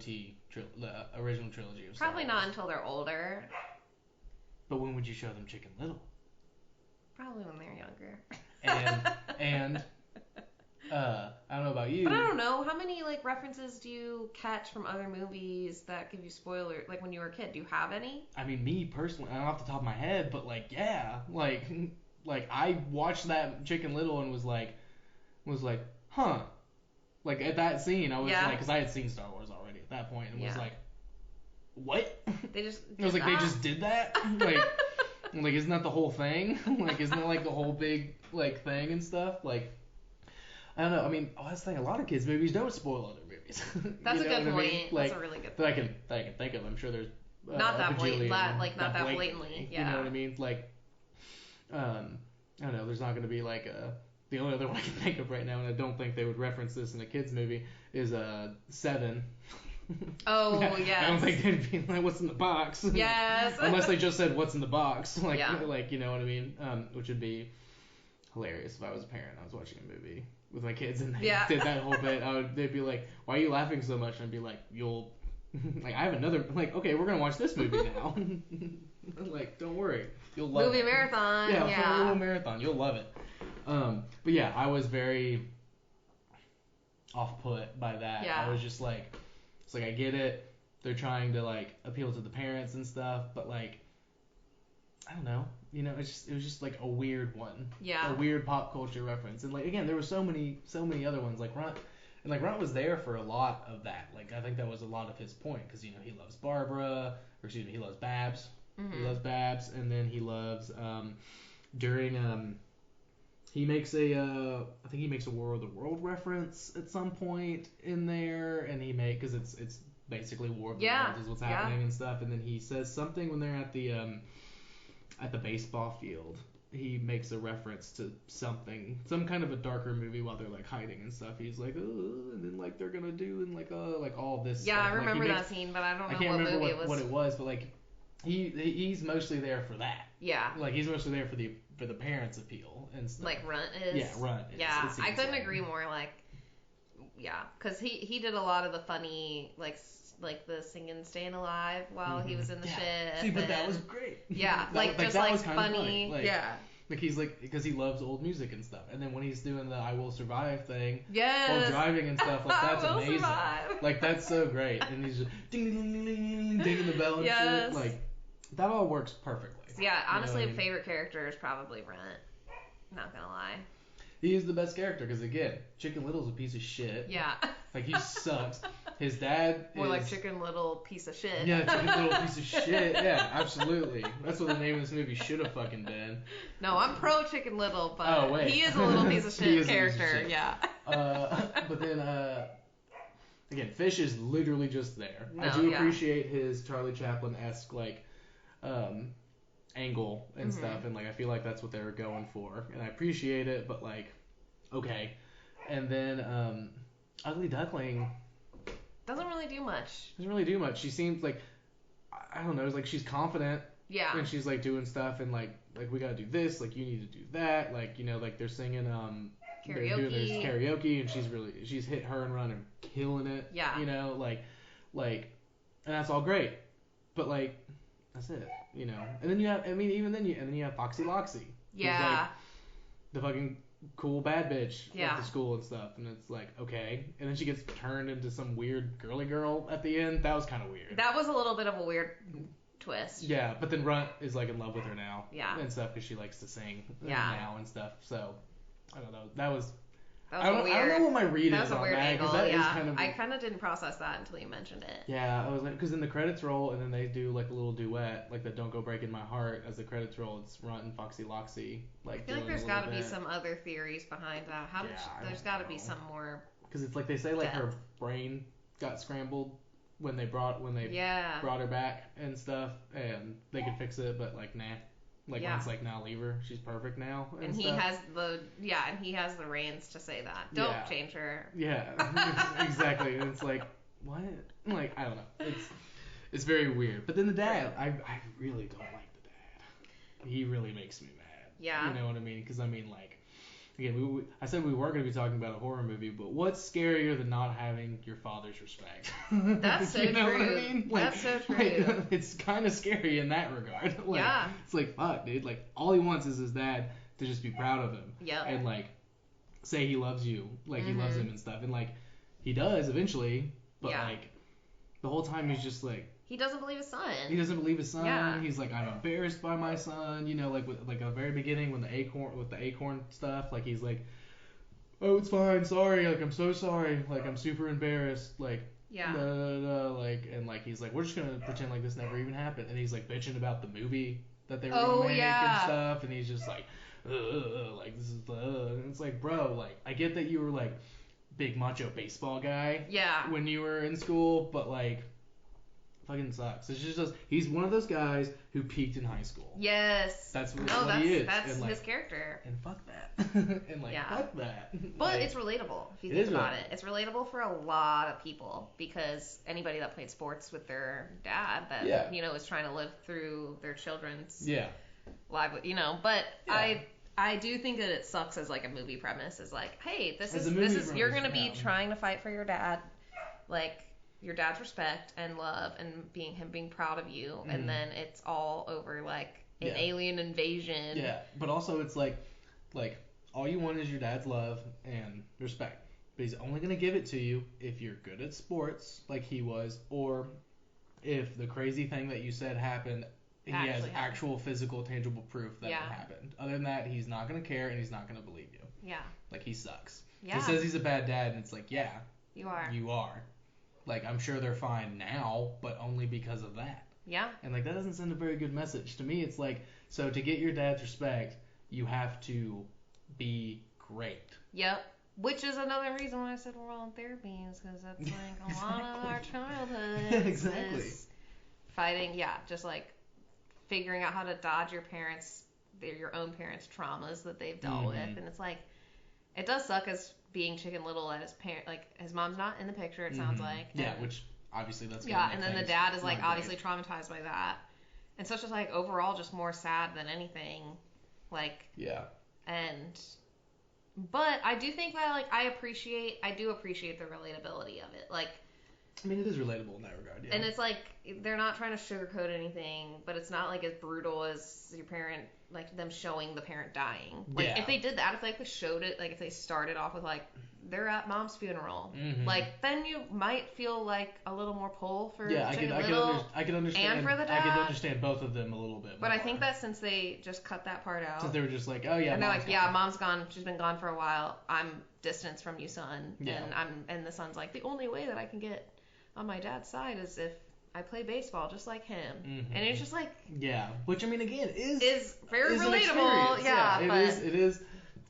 original trilogy of Star probably Wars? not until they're older. But when would you show them Chicken Little? Probably when they're younger. And I don't know about you. But I don't know, how many like references do you catch from other movies that give you spoilers? Like when you were a kid, do you have any? I mean, me personally, I don't off the top of my head, but like, yeah, like I watched that Chicken Little and was like, huh, like at that scene, I was like, because I had seen Star Wars already at that point, and was like, what? They just. I was like, they just did that? Like, isn't that the whole thing? Like, isn't that like the whole big like thing and stuff? Like, I don't know. I mean, that's the thing. A lot of kids' movies don't spoil other movies. That's a good point. I mean? Like, that's a really good that point. I can think of. I'm sure there's not that bajillion, not that blatantly. Yeah. You know what I mean? Like, I don't know. There's not going to be like the only other one I can think of right now, and I don't think they would reference this in a kids' movie, is Seven. Oh, yes. I don't think they'd be like, what's in the box? Yes. Unless they just said, what's in the box? Like, yeah. Like, you know what I mean? Which would be hilarious if I was a parent and I was watching a movie with my kids and they did that whole bit. They'd be like, why are you laughing so much? And I'd be like, like, I have another, like, okay, we're going to watch this movie now. Like, don't worry. You'll love movie it. Marathon. Yeah, movie marathon. You'll love it. But yeah, I was very off-put by that. Yeah. I was just like, it's like, I get it. They're trying to, like, appeal to the parents and stuff, but, like, I don't know. You know, it was just like a weird one. Yeah. A weird pop culture reference. And, like, again, there were so many other ones. Like, Runt was there for a lot of that. Like, I think that was a lot of his point. Because, you know, he loves he loves Babs. Mm-hmm. He loves Babs. And then he loves, he makes I think he makes a War of the World reference at some point in there, and because it's basically War of the Worlds is what's happening and stuff, and then he says something when they're at the baseball field. He makes a reference to some kind of a darker movie while they're like hiding and stuff. He's like, oh, and then like they're gonna do and like all this. Yeah, stuff. I remember that scene, but I don't know what movie it was. What it was, but like he's mostly there for that. Yeah. Like he's mostly there for the parents' appeal and stuff. Like Runt is. Yeah, Runt is. Yeah, I couldn't agree more. Like, yeah, because he did a lot of the funny like the singing "Staying Alive" while he was in the ship. See, but that was great. Yeah, like just like funny. Like, yeah. Like he's like, because he loves old music and stuff, and then when he's doing the "I Will Survive" thing yes. while driving and stuff, like that's amazing. Survive. Like that's so great, and he's just ding ding ding ding ding dinging the bell and shit. Like that all works perfectly. So yeah, honestly, favorite character is probably Runt. Not gonna lie. He is the best character because again, Chicken Little's a piece of shit. Yeah. Like he sucks. His dad More like Chicken Little piece of shit. Yeah, Chicken Little piece of shit. Yeah, absolutely. That's what the name of this movie should have fucking been. No, I'm pro Chicken Little, but he is a little piece of shit character. Shit. Yeah. But then again, Fish is literally just there. No, I do appreciate his Charlie Chaplin-esque like angle and stuff, and like I feel like that's what they were going for, and I appreciate it, but like okay. And then Ugly Duckling doesn't really do much. She seems like, I don't know, it's like she's confident. Yeah. And she's like doing stuff and like we gotta do this, like you need to do that, like, you know, like they're singing karaoke. They're doing their karaoke and she's hit her and Run and killing it. Yeah. You know, like and that's all great. But like that's it, you know. And then you have Foxy Loxy. Yeah. Like, the fucking cool bad bitch at the school and stuff, and it's like okay, and then she gets turned into some weird girly girl at the end. That was kind of weird. That was a little bit of a weird twist. Yeah, but then Runt is like in love with her now. Yeah. And stuff because she likes to sing now and stuff. So I don't know. That That was weird. I don't know what my read is on that. Angle, that yeah. is kind of, I kind of didn't process that until you mentioned it. Yeah, I was like, because then the credits roll, and then they do like a little duet, like the "Don't Go Breaking My Heart." As the credits roll, it's Runt and Foxy Loxy. Like, I feel like there's got to be some other theories behind that. There's got to be some more. Because it's like they say, like depth. her brain got scrambled when they brought her back and stuff, and they could fix it, but like nah. Like Runt's like, now leave her. She's perfect now. And he has the reins to say that. Don't change her. Yeah, exactly. And it's like, what? Like, I don't know. It's very weird. But then the dad, I really don't like the dad. He really makes me mad. Yeah. You know what I mean? Because I mean, like, again, I said we were going to be talking about a horror movie, but what's scarier than not having your father's respect? That's so you know true. What I mean? Like, that's so true. Like, it's kind of scary in that regard. Like, yeah. It's like, fuck, dude. Like, all he wants is his dad to just be proud of him. Yep. And, like, say he loves you. Like, he loves him and stuff. And, like, he does eventually. But, like, the whole time he's just like... He doesn't believe his son. He doesn't believe his son. Yeah. He's like, I'm embarrassed by my son. You know, like, with, like, at the very beginning with the acorn stuff. Like, he's like, oh, it's fine. Sorry. Like, I'm so sorry. Like, I'm super embarrassed. Like... Yeah. Like, and like he's like, we're just gonna pretend like this never even happened, and he's like bitching about the movie that they were gonna make and stuff, and he's just like this is and it's like, bro, like I get that you were like big macho baseball guy when you were in school, but like fucking sucks. It's just he's one of those guys who peaked in high school. Yes. That's what he is. That's and, like, his character. And fuck that. And like fuck that. But it's relatable if you think about it. It's relatable for a lot of people because anybody that played sports with their dad that is trying to live through their children's life, But I do think that it sucks as like a movie premise. Is like, hey, this is you're gonna be trying to fight for your dad, like. Your dad's respect and love and being proud of you, and then it's all over like an alien invasion. Yeah, but also it's like all you want is your dad's love and respect, but he's only gonna give it to you if you're good at sports, like he was, or if the crazy thing that you said happened. He has actual physical, tangible proof that it happened. Other than that, he's not gonna care and he's not gonna believe you. Yeah. Like he sucks. Yeah. He says he's a bad dad, and it's like, yeah, you are. You are. Like, I'm sure they're fine now, but only because of that. Yeah. And, like, that doesn't send a very good message. To me, it's like, so to get your dad's respect, you have to be great. Yep. Which is another reason why I said we're all in therapy, is because that's, like, a lot of our childhood. Exactly. Is fighting, just, like, figuring out how to dodge your own parents' traumas that they've dealt with. And it's, like, it does suck as being Chicken Little at his parent, like his mom's not in the picture. It sounds like. Yeah, which obviously that's. And then the dad is like obviously traumatized by that, and so it's just like overall just more sad than anything, like. Yeah. But I do think that like I do appreciate the relatability of it, like. I mean, it is relatable in that regard, yeah. And it's like they're not trying to sugarcoat anything, but it's not like as brutal as your parent, like them showing the parent dying. Like if they did that, if they like showed it, like if they started off with like they're at mom's funeral, like then you might feel like a little more pull for Chicken Little. I could understand. And for the dad. I could understand both of them a little bit. But more. I think that since they just cut that part out, since they were just like, oh yeah, and they're like, yeah, mom's gone. She's been gone for a while. I'm distanced from you, son. Yeah. And the son's like, the only way that I can get on my dad's side is if I play baseball just like him. And it's just like which I mean again is very relatable. It is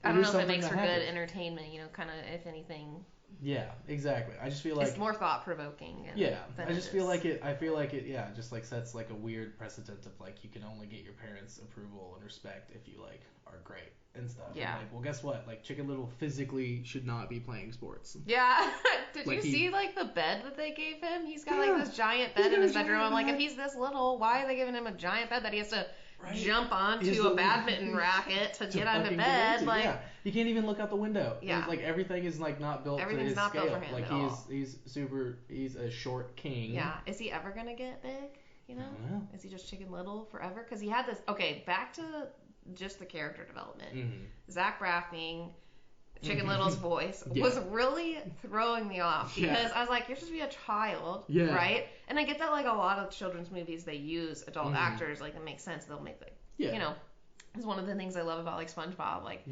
I don't know if it makes for good entertainment, kind of if anything. Yeah, exactly. I just feel like it's more thought provoking. I just feel like it just like sets like a weird precedent of like you can only get your parents' approval and respect if you like are great and stuff. Yeah. And, like, well, guess what? Like Chicken Little physically should not be playing sports. Yeah. Did you see like the bed that they gave him? He's got like this giant bed in his bedroom. I'm like, if he's this little, why are they giving him a giant bed that he has to jump onto a badminton racket to get onto bed? Like he can't even look out the window. Yeah. Like everything is like not built to his scale. Built for him like he's a short king. Yeah. Is he ever gonna get big? I don't know. Is he just Chicken Little forever? Because he had this. Okay, back to just the character development. Zach Braff being Chicken Little's voice was really throwing me off because I was like, you're supposed to be a child, right? And I get that like a lot of children's movies they use adult actors, like it makes sense. They'll make like is one of the things I love about like SpongeBob, like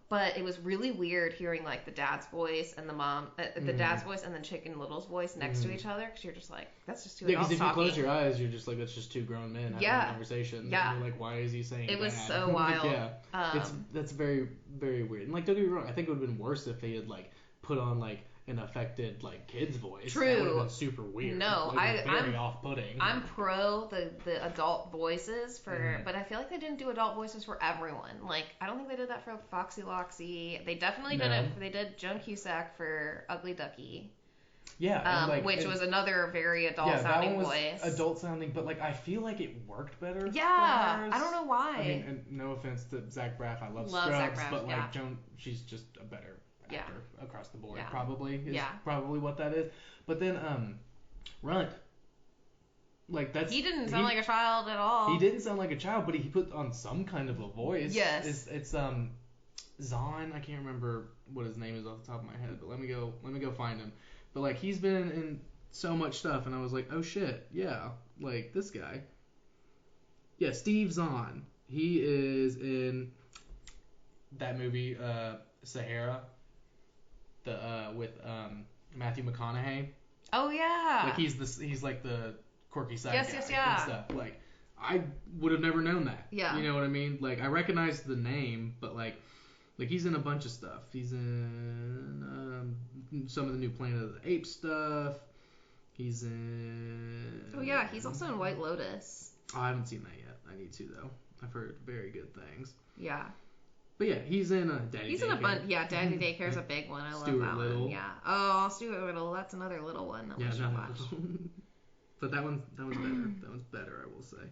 but it was really weird hearing like the dad's voice and the mom, the dad's voice and then Chicken Little's voice next to each other, because you're just like, that's just two adults talking. Yeah, because if you close your eyes, you're just like, that's just two grown men having a conversation. Yeah. And you're like, why is he saying it was dad? so wild. That's very, very weird. And like, don't get me wrong, I think it would have been worse if they had like put on like an affected like kid's voice. True. That would have been super weird. No, like, very off-putting. I'm pro the adult voices for, but I feel like they didn't do adult voices for everyone. Like, I don't think they did that for Foxy Loxy. They definitely did it. They did Joan Cusack for Ugly Ducky. Yeah, which was another very adult sounding voice. Yeah, that one was adult sounding, but like I feel like it worked better. Yeah, I don't know why. I mean, and no offense to Zach Braff, I love Scrubs, Zach Braff, but like Joan, she's just a better actor across the board. Yeah. Probably is probably what that is. But then Runt, like that's he didn't sound like a child at all. He didn't sound like a child, but he put on some kind of a voice. Yes, it's Zahn. I can't remember what his name is off the top of my head, but let me go find him. But like he's been in so much stuff, and I was like, oh shit, yeah, like this guy. Yeah, Steve Zahn. He is in that movie Sahara. With Matthew McConaughey. Oh yeah. Like he's like the quirky side guy and stuff. Like I would have never known that. Yeah. You know what I mean? Like I recognize the name, but like he's in a bunch of stuff. He's in some of the new Planet of the Apes stuff. He's in. Oh yeah, he's also in White Lotus. Oh, I haven't seen that yet. I need to though. I've heard very good things. Yeah. But yeah, he's in Daddy Daycare. He's in a bunch. Yeah, Daddy Daycare is a big one. I love that one. Yeah. Oh, Stuart Little. That's another little one that we should watch. But that one's better. That one's better, I will say.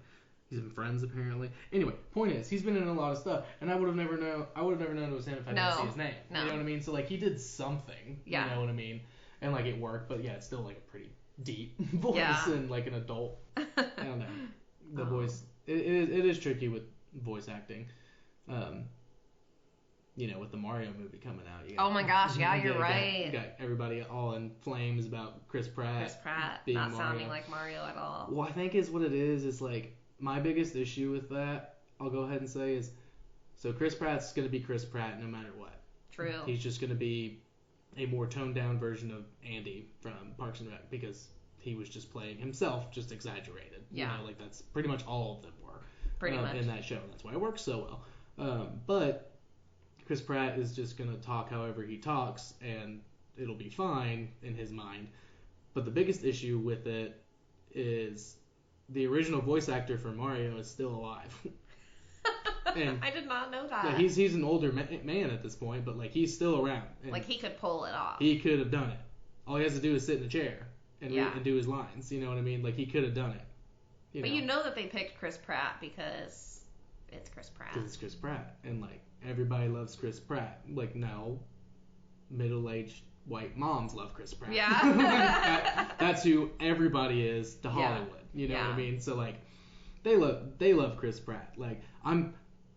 He's in Friends apparently. Anyway, point is, he's been in a lot of stuff, and I would have never known it was him if I didn't see his name. No. You know what I mean? So like he did something. Yeah. You know what I mean? And like it worked, but yeah, it's still like a pretty deep voice and like an adult. I don't know. The voice. It is tricky with voice acting. You know, with the Mario movie coming out. Oh my gosh, yeah, you're right. You got everybody all in flames about Chris Pratt. Chris Pratt being not Mario. Sounding like Mario at all. Well, I think is what it is like my biggest issue with that, I'll go ahead and say is, so Chris Pratt's going to be Chris Pratt no matter what. True. He's just going to be a more toned down version of Andy from Parks and Rec because he was just playing himself, just exaggerated. Yeah. You know, like that's pretty much all of them were. Pretty much. In that show. That's why it works so well. But Chris Pratt is just going to talk however he talks, and it'll be fine in his mind. But the biggest issue with it is the original voice actor for Mario is still alive. And I did not know that. Yeah, he's an older man at this point, but like he's still around. Like he could pull it off. He could have done it. All he has to do is sit in a chair and do his lines. You know what I mean? Like he could have done it. But you know that they picked Chris Pratt because it's Chris Pratt. Because it's Chris Pratt, and like everybody loves Chris Pratt. Like no, middle-aged white moms love Chris Pratt. Yeah. That's who everybody is to Hollywood. You know what I mean? So like they love Chris Pratt. Like I'm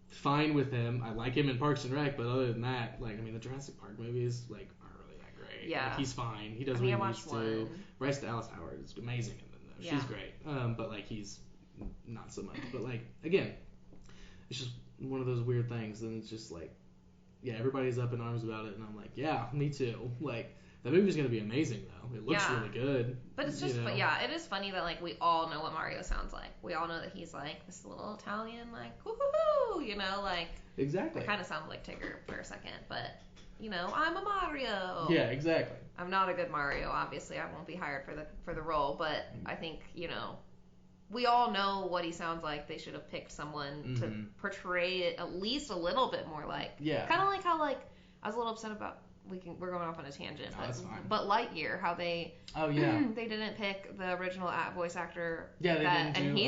fine with him. I like him in Parks and Rec, but other than that, like I mean the Jurassic Park movies like aren't really that great. Yeah. Like, he's fine. He does what he needs to. Bryce Dallas Howard is amazing in them though. She's great. But like he's not so much. But like again, it's just one of those weird things, and it's just like, yeah, everybody's up in arms about it, and I'm like, yeah, me too. Like, that movie's gonna be amazing, though. It looks really good. But it's just, it is funny that, like, we all know what Mario sounds like. We all know that he's, like, this little Italian, like, woo-hoo-hoo, you know, like. Exactly. I kind of sound like Tigger for a second, but, you know, I'm a Mario. Yeah, exactly. I'm not a good Mario, obviously. I won't be hired for the role, but I think, you know, we all know what he sounds like. They should have picked someone to portray it at least a little bit more like. Yeah. Kind of like how, like, I was a little upset about, we're going off on a tangent, but Lightyear, how they they didn't pick the original voice actor. Yeah, they didn't do,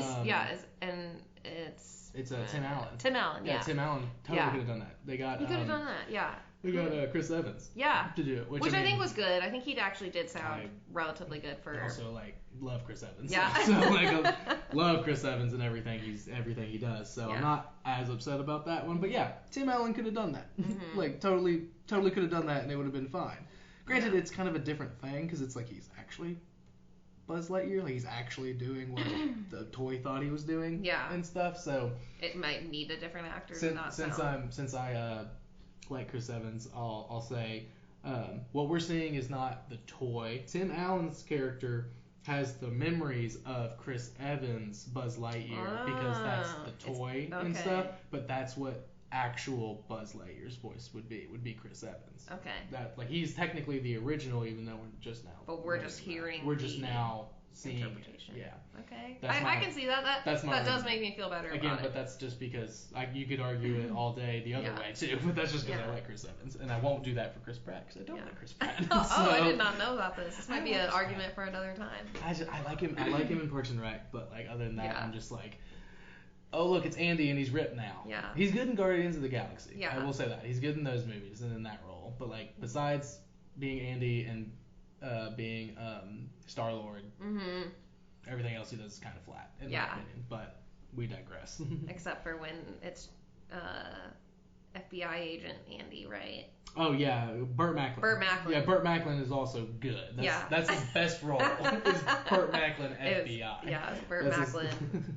it's Tim Allen. Tim Allen, yeah. Tim Allen totally could have done that. He could have done that, yeah. We got Chris Evans. Yeah. To do it, which I think was good. I think he actually did sound relatively good for. Also, like, love Chris Evans. Yeah. So like, love Chris Evans and everything he does. So I'm not as upset about that one. But yeah, Tim Allen could have done that. Mm-hmm. Like totally could have done that, and it would have been fine. Granted, it's kind of a different thing because it's like he's actually Buzz Lightyear. Like he's actually doing what the toy thought he was doing. Yeah. And stuff. So it might need a different actor. Since I like Chris Evans, I'll say what we're seeing is not the toy. Tim Allen's character has the memories of Chris Evans' Buzz Lightyear because that's the toy and stuff. But that's what actual Buzz Lightyear's voice would be Chris Evans. Okay. That like he's technically the original, even though we're just now. But we're just hearing. We're just now seeing interpretation. It. Yeah. Okay. I can see that. That does make me feel better. Again, about but that's just because you could argue it all day the other way too. But that's just because I like Chris Evans, and I won't do that for Chris Pratt because I don't like Chris Pratt. I did not know about this. This might be an argument for another time. I like him. I like him in Parks and Rec, but like other than that, I'm just like. Oh look, it's Andy and he's ripped now. Yeah. He's good in Guardians of the Galaxy. Yeah. I will say that. He's good in those movies and in that role. But like besides being Andy and being Star-Lord, everything else he does is kind of flat in my opinion. But we digress. Except for when it's FBI agent Andy, right? Oh yeah, Burt Macklin. Yeah, Burt Macklin is also good. That's his best role. Is Burt Macklin FBI. It's Burt Macklin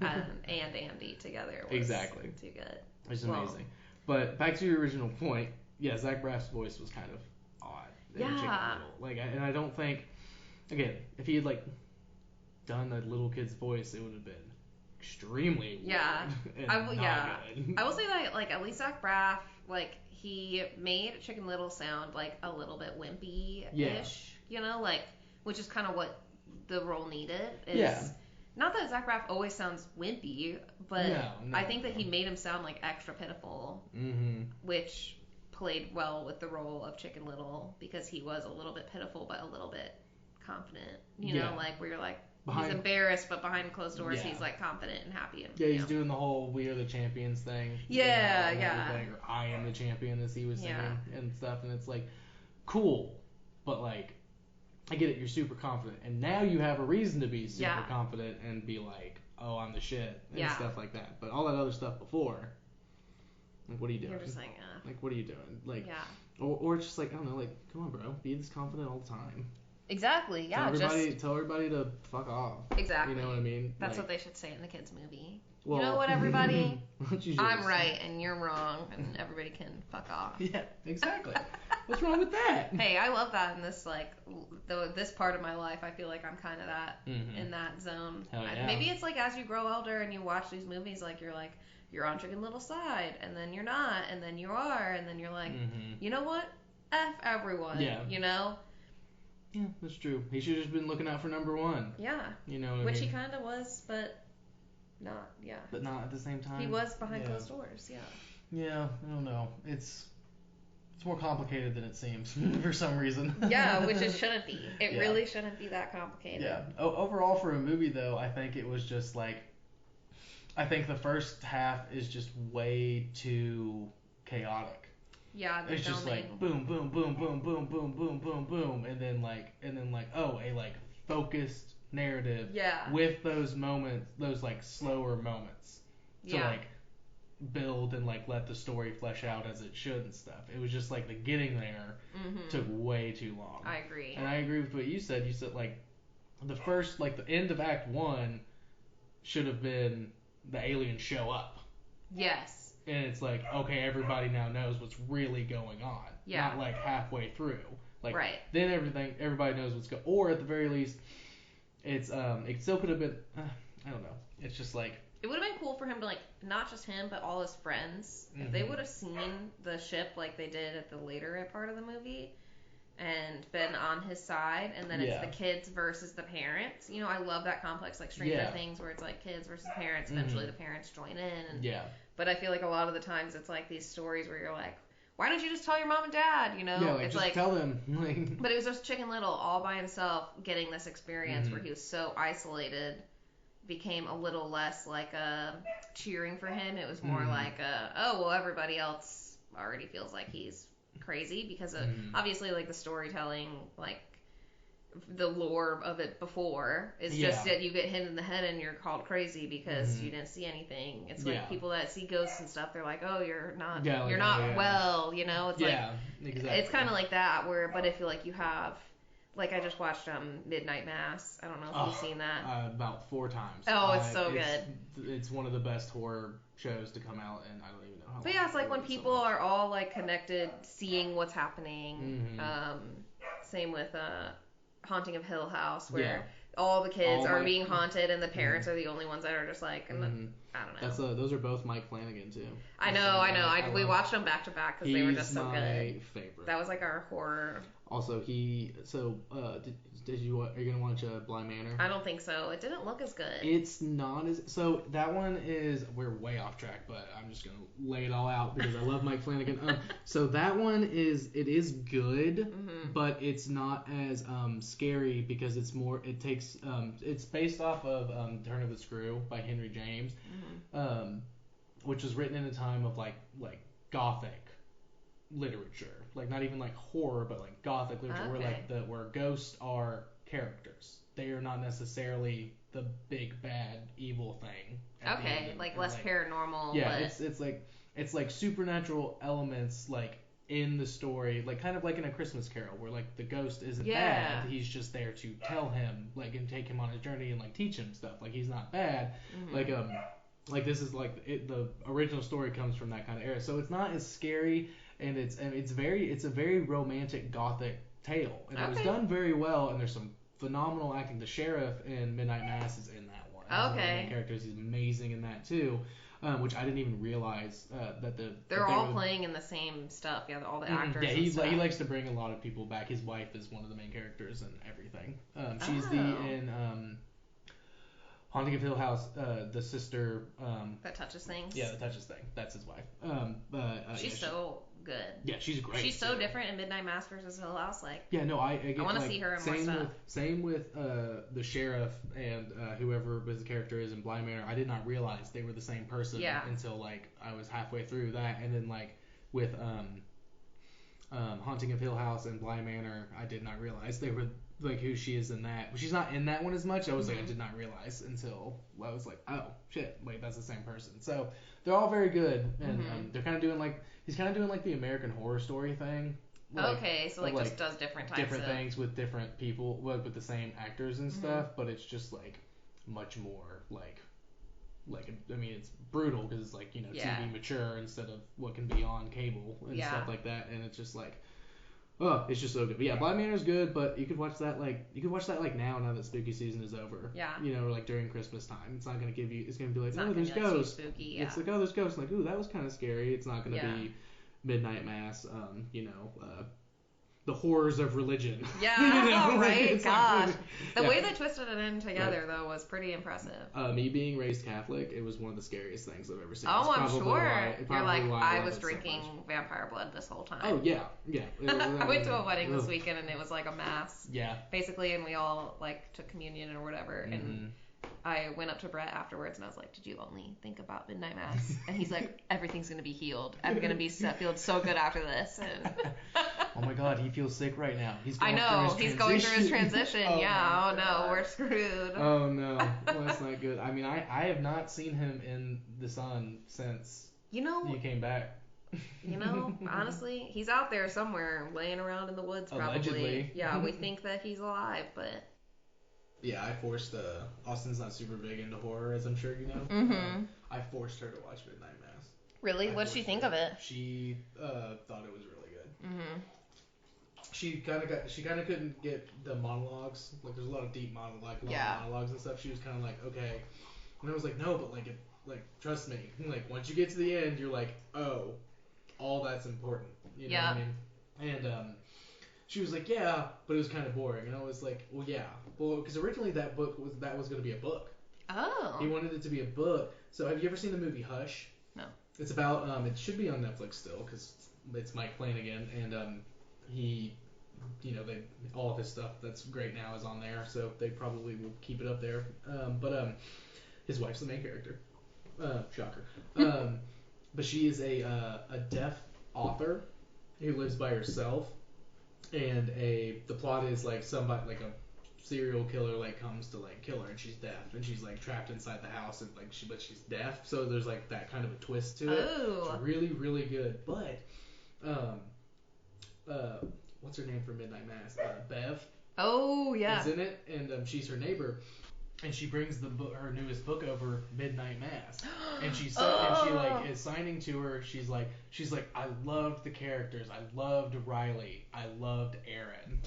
and Andy together. Was exactly. Too good. It's amazing. But back to your original point, yeah, Zach Braff's voice was kind of odd. Yeah. Like, and I don't think, again, if he had like done a little kid's voice, it would have been extremely weird. Yeah. Good. I will say that like at least Zach Braff like. He made Chicken Little sound like a little bit wimpy-ish, you know, like which is kind of what the role needed. Not that Zach Braff always sounds wimpy, but I think that he made him sound like extra pitiful, which played well with the role of Chicken Little because he was a little bit pitiful but a little bit confident, you know, like where you're like. He's embarrassed, but behind closed doors, he's like confident and happy. And, he's doing the whole "We Are the Champions" thing. Or "I am the champion," as he was saying and stuff. And it's like, cool, but like, I get it. You're super confident, and now you have a reason to be super confident and be like, "Oh, I'm the shit," and stuff like that. But all that other stuff before, like, what are you doing? You're just like, like, what are you doing? Like, or it's just like, I don't know, like, come on, bro, be this confident all the time. Exactly, yeah. Tell everybody to fuck off. Exactly. You know what I mean? That's what they should say in the kids' movie. Well, you know what, everybody? I'm right and you're wrong, and everybody can fuck off. Yeah, exactly. What's wrong with that? Hey, I love that in this this part of my life. I feel like I'm kind of that in that zone. Hell yeah. Maybe it's like as you grow older and you watch these movies, like you're on Chicken Little's side, and then you're not, and then you are, and then you're like, you know what? F everyone. Yeah. You know. Yeah, that's true. He should have just been looking out for number one. Yeah. You know what I mean? Which he kind of was, but not, But not at the same time. He was behind closed doors, Yeah, I don't know. It's more complicated than it seems for some reason. Yeah, which it shouldn't be. It really shouldn't be that complicated. Yeah. Overall, for a movie, though, I think it was just like... I think the first half is just way too chaotic. Yeah, it's just like boom, boom, boom, boom, boom, boom, boom, boom, boom, and then like a like focused narrative with those moments, those like slower moments to like build and like let the story flesh out as it should and stuff. It was just like the getting there took way too long. I agree. And I agree with what you said. You said like the first like the end of Act 1 should have been the aliens show up. Yes. And it's like, okay, everybody now knows what's really going on. Yeah. Not like halfway through. Like, right. Then everybody knows what's going on. Or at the very least, it's it still could have been, I don't know. It's just like. It would have been cool for him to like, not just him, but all his friends. If they would have seen the ship like they did at the later part of the movie and been on his side, and then it's the kids versus the parents. You know, I love that complex, like Stranger Things, where it's like kids versus parents. Eventually the parents join in. And, but I feel like a lot of the times it's like these stories where you're like, why don't you just tell your mom and dad, you know? Yeah, like, it's just like, tell them. But it was just Chicken Little all by himself getting this experience where he was so isolated, became a little less like cheering for him. It was more like everybody else already feels like he's crazy because of obviously like the storytelling, like the lore of it before is just that you get hit in the head and you're called crazy because you didn't see anything. It's like people that see ghosts and stuff, they're like, oh, you're not well, you know. It's like exactly. it's kind of like that but I feel like you have Like, I just watched Midnight Mass. I don't know if you've seen that. About 4 times. Oh, it's so good. It's one of the best horror shows to come out, and I don't even know how long. But yeah, it's like when people are all, like, connected, seeing what's happening. Mm-hmm. Same with Haunting of Hill House, where all the kids are being haunted, and the parents are the only ones that are just like, I don't know. Those are both Mike Flanagan, too. I know. We watched them back to back because they were just so good. He's my favorite. That was like our horror. Also, are you gonna watch Bly Manor? I don't think so. It didn't look as good. It's not as so. That one is, we're way off track, but I'm just gonna lay it all out because I love Mike Flanagan. So that one is good, but it's not as scary because it's more. It takes it's based off of Turn of the Screw by Henry James, which was written in a time of like Gothic literature, like not even like horror, but like Gothic literature, where ghosts are characters. They are not necessarily the big bad evil thing. Okay, like less paranormal. Yeah, but... it's like supernatural elements like in the story, like kind of like in A Christmas Carol, where like the ghost isn't bad. He's just there to tell him like and take him on his journey and like teach him stuff. Like he's not bad. Like this is like the original story comes from that kind of era, so it's not as scary. And it's a very romantic Gothic tale, and it was done very well. And there's some phenomenal acting. The sheriff in Midnight Mass is in that one. One of the main characters. He's amazing in that too, which I didn't even realize that they're all playing in the same stuff. Yeah, all the actors. Yeah, he likes to bring a lot of people back. His wife is one of the main characters and everything. She's in Haunting of Hill House, the sister. That touches things. Yeah, that touches things. That's his wife. She's so good. Yeah, she's great. She's so different in Midnight Mass versus Hill House. Like. Yeah, no, I want to see her in more stuff. Same with the sheriff and whoever his character is in Bly Manor. I did not realize they were the same person until like I was halfway through that, and then like with Haunting of Hill House and Bly Manor, I did not realize they were like who she is in that. She's not in that one as much. I was like, I did not realize until I was like, oh shit, wait, that's the same person. So they're all very good, and they're kind of doing like he's kind of doing like the American Horror Story thing. Like, so like just does different things with different people, with the same actors and stuff, but it's just like much more like I mean it's brutal because it's like TV mature instead of what can be on cable and stuff like that, and it's just like. Oh, it's just so good. But yeah, Bly Manor's good, but you could watch that like now that spooky season is over. Yeah. Like during Christmas time. It's not gonna give you. It's gonna be like, oh, there's ghosts. Spooky, It's like, oh, there's ghosts. Like, ooh, that was kind of scary. It's not gonna be Midnight Mass. The horrors of religion. Yeah. Right. God. The way they twisted it in together though was pretty impressive. Me being raised Catholic, it was one of the scariest things I've ever seen. Oh, I'm sure. You're like, I was drinking vampire blood this whole time. Oh yeah. I went to a wedding this weekend and it was like a mass. Yeah. Basically, and we all like took communion or whatever, and I went up to Brett afterwards and I was like, did you only think about Midnight Mass? And he's like, everything's gonna be healed. I'm gonna feel so good after this. And oh my God, he feels sick right now. He's going through his transition. Oh no, we're screwed. Oh no, well, that's not good. I mean, I have not seen him in the sun since he came back. Honestly, he's out there somewhere, laying around in the woods probably. Allegedly. Yeah, we think that he's alive, but. Yeah, I forced Austin's not super big into horror, as I'm sure you know. I forced her to watch Midnight Mass. Really? What'd she think of it? She thought it was really good. She kind of couldn't get the monologues. Like, there's a lot of deep monologues and stuff. She was kind of like, okay. And I was like, no, but like trust me. Like, once you get to the end, you're like, oh, all that's important. You know what I mean? And she was like, yeah, but it was kind of boring. And I was like, well, yeah. Well, because originally that was going to be a book. Oh. He wanted it to be a book. So have you ever seen the movie Hush? No. It's about, it should be on Netflix still because it's Mike Flanagan. And he, all of his stuff that's great now is on there. So they probably will keep it up there. But his wife's the main character. Shocker. But she is a deaf author who lives by herself. And the plot is like somebody, like a serial killer, like comes to like kill her, and she's deaf, and she's like trapped inside the house, and like but she's deaf, so there's like that kind of a twist to it. Ooh. It's really, really good. But what's her name for Midnight Mass? Bev. Oh, yeah. is in it, and she's her neighbor. And she brings her newest book over, Midnight Mass, and she said, and she like is signing to her. She's like, I loved the characters. I loved Riley. I loved Aaron.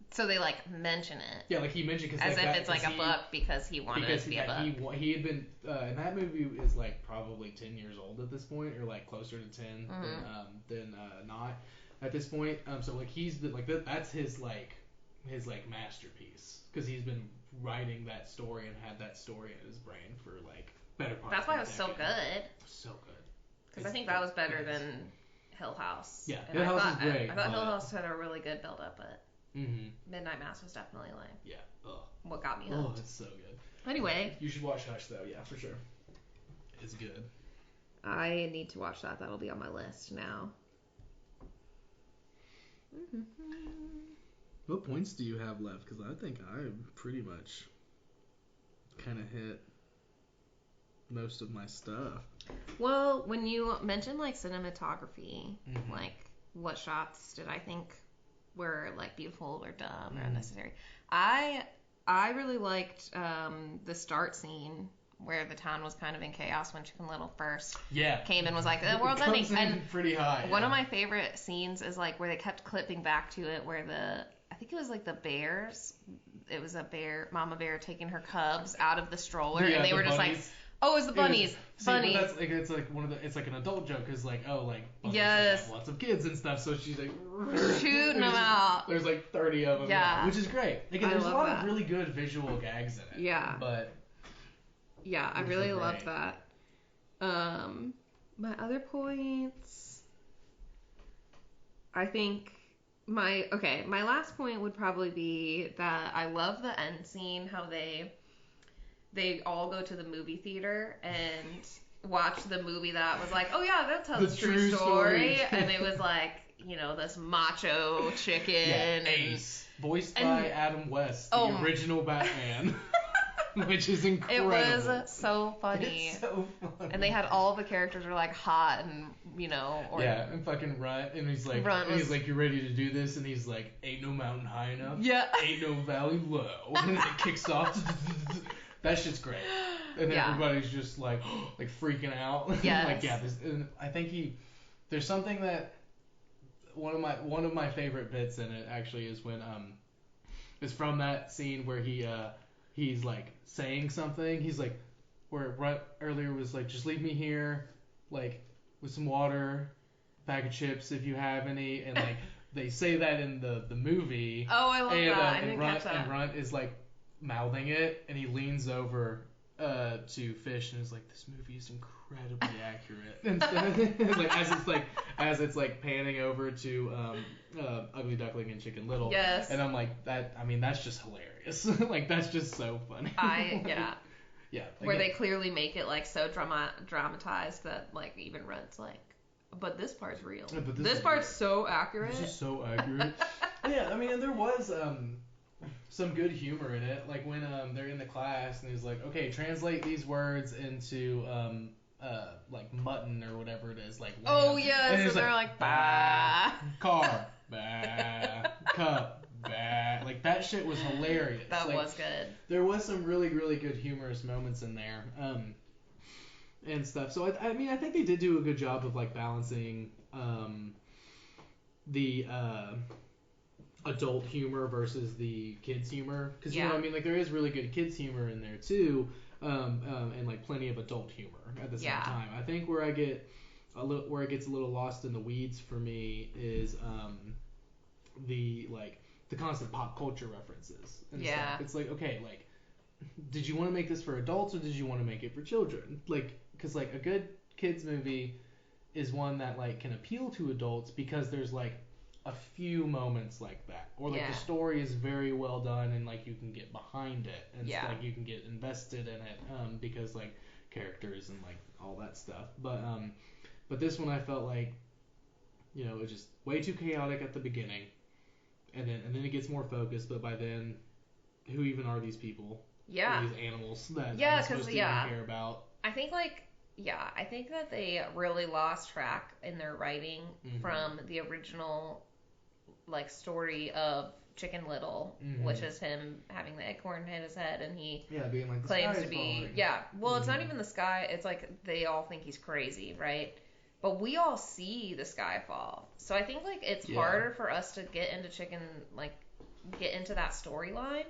So they like mention it. Yeah, like he mentioned because as if it's like a book because he wanted it to be a book. He had been and that movie is like probably 10 years old at this point, or like closer to 10 than not at this point. So like he's been like that's his masterpiece because he's been writing that story and had that story in his brain for like better part. That's why it was so good. So good. Because I think that was better than Hill House. Yeah, Hill House is great. I thought Hill House had a really good build up, but Midnight Mass was definitely like what got me hooked. Oh, it's so good. Anyway, you should watch Hush though. Yeah, for sure. It's good. I need to watch that. That'll be on my list now. What points do you have left? Because I think I pretty much kind of hit most of my stuff. Well, when you mentioned like cinematography, like what shots did I think were like beautiful or dumb or unnecessary? I really liked the start scene where the town was kind of in chaos when Chicken Little first came and was like, the world's ending. And pretty high. One of my favorite scenes is like where they kept clipping back to it where I think it was like the bears. It was a bear, mama bear taking her cubs out of the stroller, and they were just bunnies. Like, oh, it was the bunnies. Bunnies. But that's like it's like it's like an adult joke, cause like bunnies have lots of kids and stuff, so she's like shooting them out. There's like 30 of them, which is great. Again, there's a lot of really good visual gags in it. Yeah. But yeah, I really loved that. My other points, I think. My last point would probably be that I love the end scene, how they all go to the movie theater and watch the movie that was like, oh yeah, that tells a true story. And it was like, this macho chicken. Ace, voiced by Adam West, the original Batman. Which is incredible. It was so funny. It's so funny. And they had all the characters were like hot and and fucking Runt, and he's like, you ready to do this? And he's like, ain't no mountain high enough. Yeah. Ain't no valley low. And it kicks off. That shit's great. And everybody's just like freaking out. Yes. And I think there's something that one of my favorite bits in it actually is when is from that scene where he's like saying something. He's like, where Runt earlier was like, just leave me here, like with some water, bag of chips if you have any, and like they say that in the movie. Oh, I love that. I didn't catch that. And Runt is like mouthing it, and he leans over to Fish and is like, this movie is incredibly accurate. And like as it's like panning over to Ugly Duckling and Chicken Little. Yes. And I'm like, that's just hilarious. Like that's just so funny. Yeah. Where they clearly make it like so dramatized that like even Runt's like, but this part's real. Yeah, but this part's so accurate. This is so accurate. Yeah, and there was some good humor in it. Like when they're in the class and he's like, okay, translate these words into like mutton or whatever it is, like lamb. Oh yeah, so they're like bah, car, bah, cup, bah. Like that shit was hilarious. That was good. There was some really, really good humorous moments in there, and stuff. So I think they did do a good job of like balancing the adult humor versus the kids humor, because like there is really good kids humor in there too, and like plenty of adult humor at the same time. I think where it gets a little lost in the weeds for me is the constant pop culture references and stuff. It's like, okay, like, did you want to make this for adults or did you want to make it for children? Like, because like a good kids movie is one that like can appeal to adults because there's like a few moments like that, or like the story is very well done and like you can get behind it and like you can get invested in it because like characters and like all that stuff. But this one I felt like it was just way too chaotic at the beginning, and then it gets more focused. But by then, who even are these people? Yeah, these animals that I'm supposed to even care about. I think I think that they really lost track in their writing from the original like story of Chicken Little, which is him having the acorn hit his head, and he being like, the claims sky to is be falling. Well, it's not even the sky. It's like they all think he's crazy, right? But we all see the sky fall. So I think like it's harder for us to get into get into that storyline.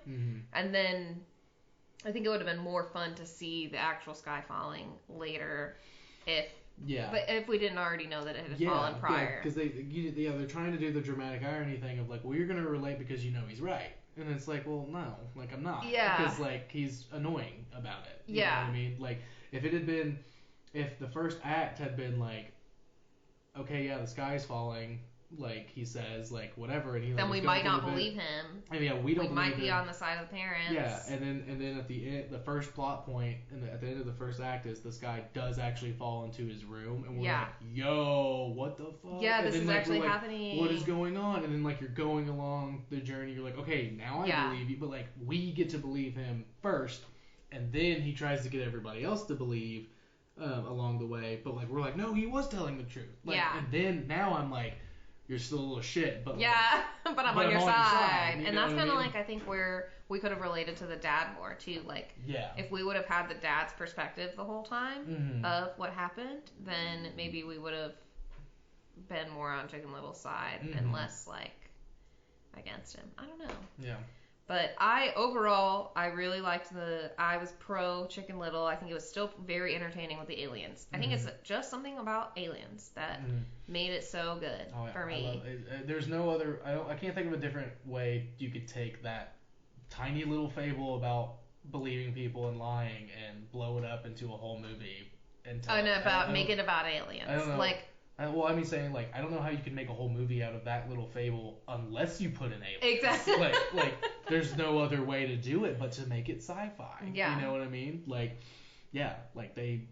And then I think it would have been more fun to see the actual sky falling later if we didn't already know that it had fallen prior. Because they're trying to do the dramatic irony thing of like, well, you're going to relate because you know he's right. And it's like, well, no, like I'm not. Yeah. Because like he's annoying about it. You know what I mean? Like if the first act had been like, okay, the sky's falling, like he says, like whatever, and then we might not believe him. I mean, we might be on the side of the parents. Yeah, and then at the end, the first plot point, at the end of the first act is this guy does actually fall into his room, and we're like, yo, what the fuck? Yeah, and this then, is like, actually we're like, happening. What is going on? And then like you're going along the journey, you're like, okay, now I believe you, but like we get to believe him first, and then he tries to get everybody else to believe. Along the way, but like we're like, no, he was telling the truth. Like, and then now I'm like, you're still a little shit, but like, but I'm on your side. You and know that's kind of I mean? like I think where we could have related to the dad more too. Like, if we would have had the dad's perspective the whole time of what happened, then maybe we would have been more on Chicken Little's side and less like against him. I don't know. Yeah. But I really liked I was pro Chicken Little. I think it was still very entertaining with the aliens. I think it's just something about aliens that made it so good for me. There's no other, I can't think of a different way you could take that tiny little fable about believing people and lying and blow it up into a whole movie. And make it about aliens. I don't know. Like, well, I mean, saying like, I don't know how you can make a whole movie out of that little fable unless you put an alien. Exactly. like, there's no other way to do it but to make it sci-fi. Yeah. You know what I mean? Like, like they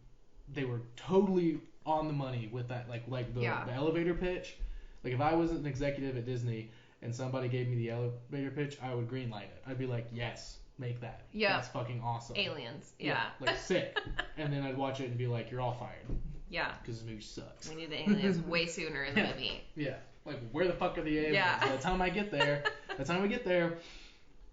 were totally on the money with that. Like the elevator pitch. Like if I was an executive at Disney and somebody gave me the elevator pitch, I would greenlight it. I'd be like, yes, make that. Yeah. That's fucking awesome. Aliens. Like sick. And then I'd watch it and be like, you're all fired. Yeah. Because this movie sucks. We need the aliens way sooner in the movie. Yeah. Like, where the fuck are the aliens? Yeah. By the time we get there,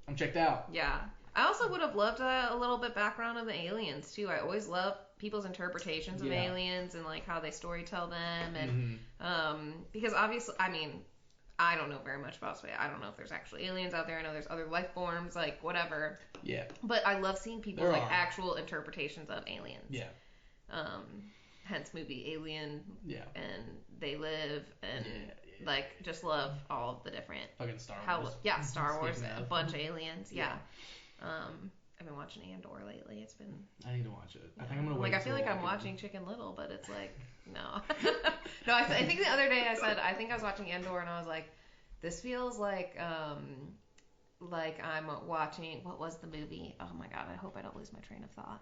I'm checked out. Yeah. I also would have loved a little bit background of the aliens, too. I always love people's interpretations of aliens and, like, how they storytell them. And, because obviously, I mean, I don't know very much about space. I don't know if there's actually aliens out there. I know there's other life forms, like, whatever. Yeah. But I love seeing people's, actual interpretations of aliens. Yeah. Hence movie Alien. Yeah. And They Live and just love all of the different fucking Star Wars. Star Wars, a bunch of aliens. Yeah. I've been watching Andor lately. It's been I need to watch it. I think I'm gonna wait. I feel like I'm watching Chicken Little, but it's like no. No, I think the other day I said I think I was watching Andor and I was like, this feels like I'm watching, what was the movie? Oh my god, I hope I don't lose my train of thought.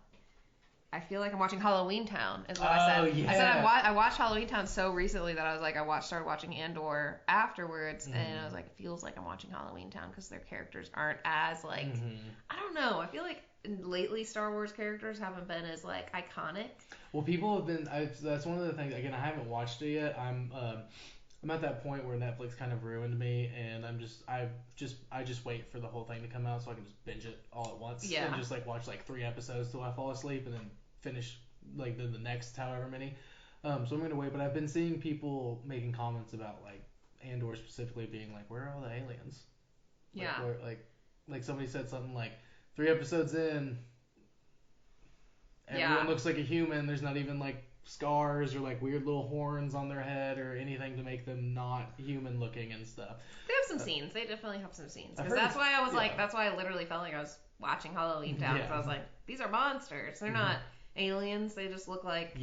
I feel like I'm watching Halloween Town, is what I said. Yeah. I said I watched Halloween Town so recently that I was like, started watching Andor afterwards, and I was like, it feels like I'm watching Halloween Town because their characters aren't as like, I don't know. I feel like lately Star Wars characters haven't been as like iconic. Well, people have been. That's one of the things. Again, I haven't watched it yet. I'm at that point where Netflix kind of ruined me, and I just wait for the whole thing to come out so I can just binge it all at once. Yeah. And just like watch like 3 episodes till I fall asleep, and then finish like the next however many. So I'm gonna wait, but I've been seeing people making comments about like Andor specifically being like, where are all the aliens? Like, Yeah. Like somebody said something like 3 episodes in, everyone looks like a human. There's not even like scars or like weird little horns on their head or anything to make them not human looking and stuff. They have some scenes. They definitely have some scenes. Because that's why I was like, that's why I literally felt like I was watching Halloween Town. Because I was like, these are monsters. They're not aliens. They just look like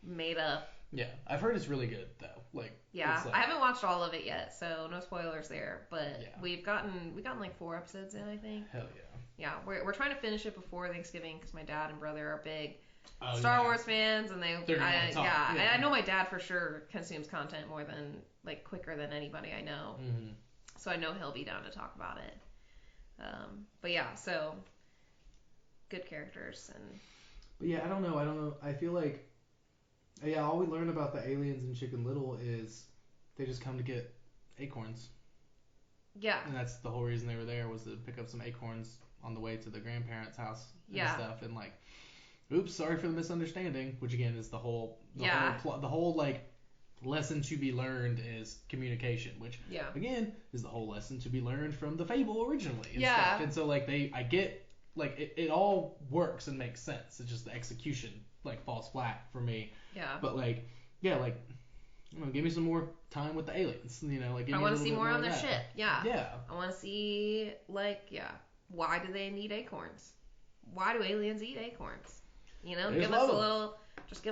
made up. Yeah, I've heard it's really good though. Like I haven't watched all of it yet, so no spoilers there. But we've gotten like 4 episodes in, I think. Hell yeah. Yeah, we're trying to finish it before Thanksgiving because my dad and brother are big Star Wars fans, and I know my dad for sure consumes content more than like quicker than anybody I know. So I know he'll be down to talk about it. But yeah, so good characters and. But yeah, I don't know. I feel like all we learn about the aliens in Chicken Little is they just come to get acorns. Yeah. And that's the whole reason they were there, was to pick up some acorns on the way to the grandparents' house and stuff. And like, oops, sorry for the misunderstanding. Which again is the whole like lesson to be learned is communication. Which again is the whole lesson to be learned from the fable originally. And stuff. And so like I get like it all works and makes sense. It's just the execution like falls flat for me. Yeah. But like like. Give me some more time with the aliens. Like give I want to see more on their ship. Yeah. Yeah. I want to see why do they need acorns? Why do aliens eat acorns? Give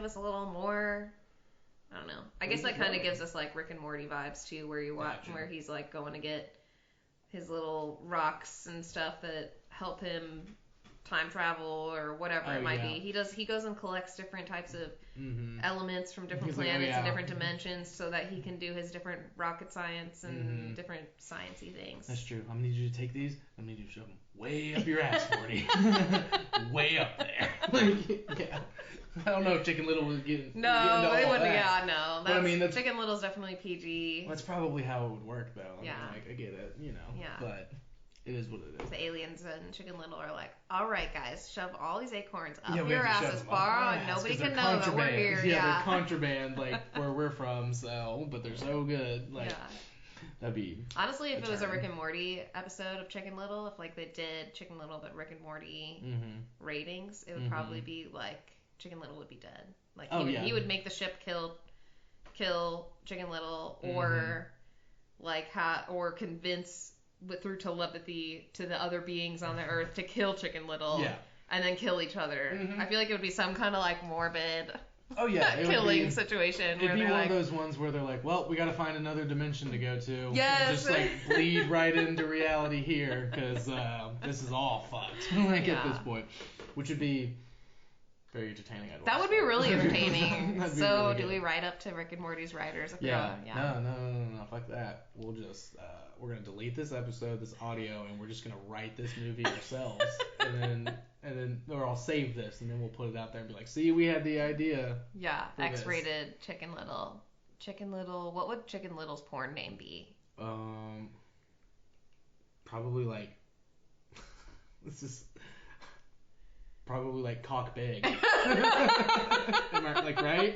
us a little more. I don't know. I guess that kind of gives us like Rick and Morty vibes too, where you watch where he's like going to get his little rocks and stuff that help him time travel or whatever it might be. He goes and collects different types of elements from different planets and different dimensions so that he can do his different rocket science and different sciencey things. That's true. I'm gonna need you to take these. I'm gonna need you to shove them way up your ass, Morty. Way up there. I don't know if Chicken Little was getting. No, they wouldn't. Yeah, no. That's Chicken Little's definitely PG. That's probably how it would work, though. I mean, I get it, Yeah. But it is what it is. The aliens and Chicken Little are like, all right, guys, shove all these acorns up your ass as far, and nobody can know that we're here. Yeah, they're contraband, like where we're from. So, but they're so good. Like, that'd be. Honestly, if it was a Rick and Morty episode of Chicken Little, if like they did Chicken Little but Rick and Morty ratings, it would probably be like Chicken Little would be dead. Like he would make the ship kill Chicken Little, or or convince through telepathy to the other beings on the earth to kill Chicken Little. Yeah. And then kill each other. I feel like it would be some kind of like morbid killing situation. It'd be one of those ones where they're like, well, we got to find another dimension to go to. Yes. And just like bleed right into reality here because this is all fucked. At this point, which would be very entertaining. That would be really entertaining. So really do we write up to Rick and Morty's writers? No, fuck that. We'll just we're gonna delete this episode, this audio, and we're just gonna write this movie ourselves, and then or I'll save this, and then we'll put it out there and be like, see, we had the idea. Yeah, X-rated Chicken Little. Chicken Little. What would Chicken Little's porn name be? Probably like this is. Probably like cock big. Am I, like, right?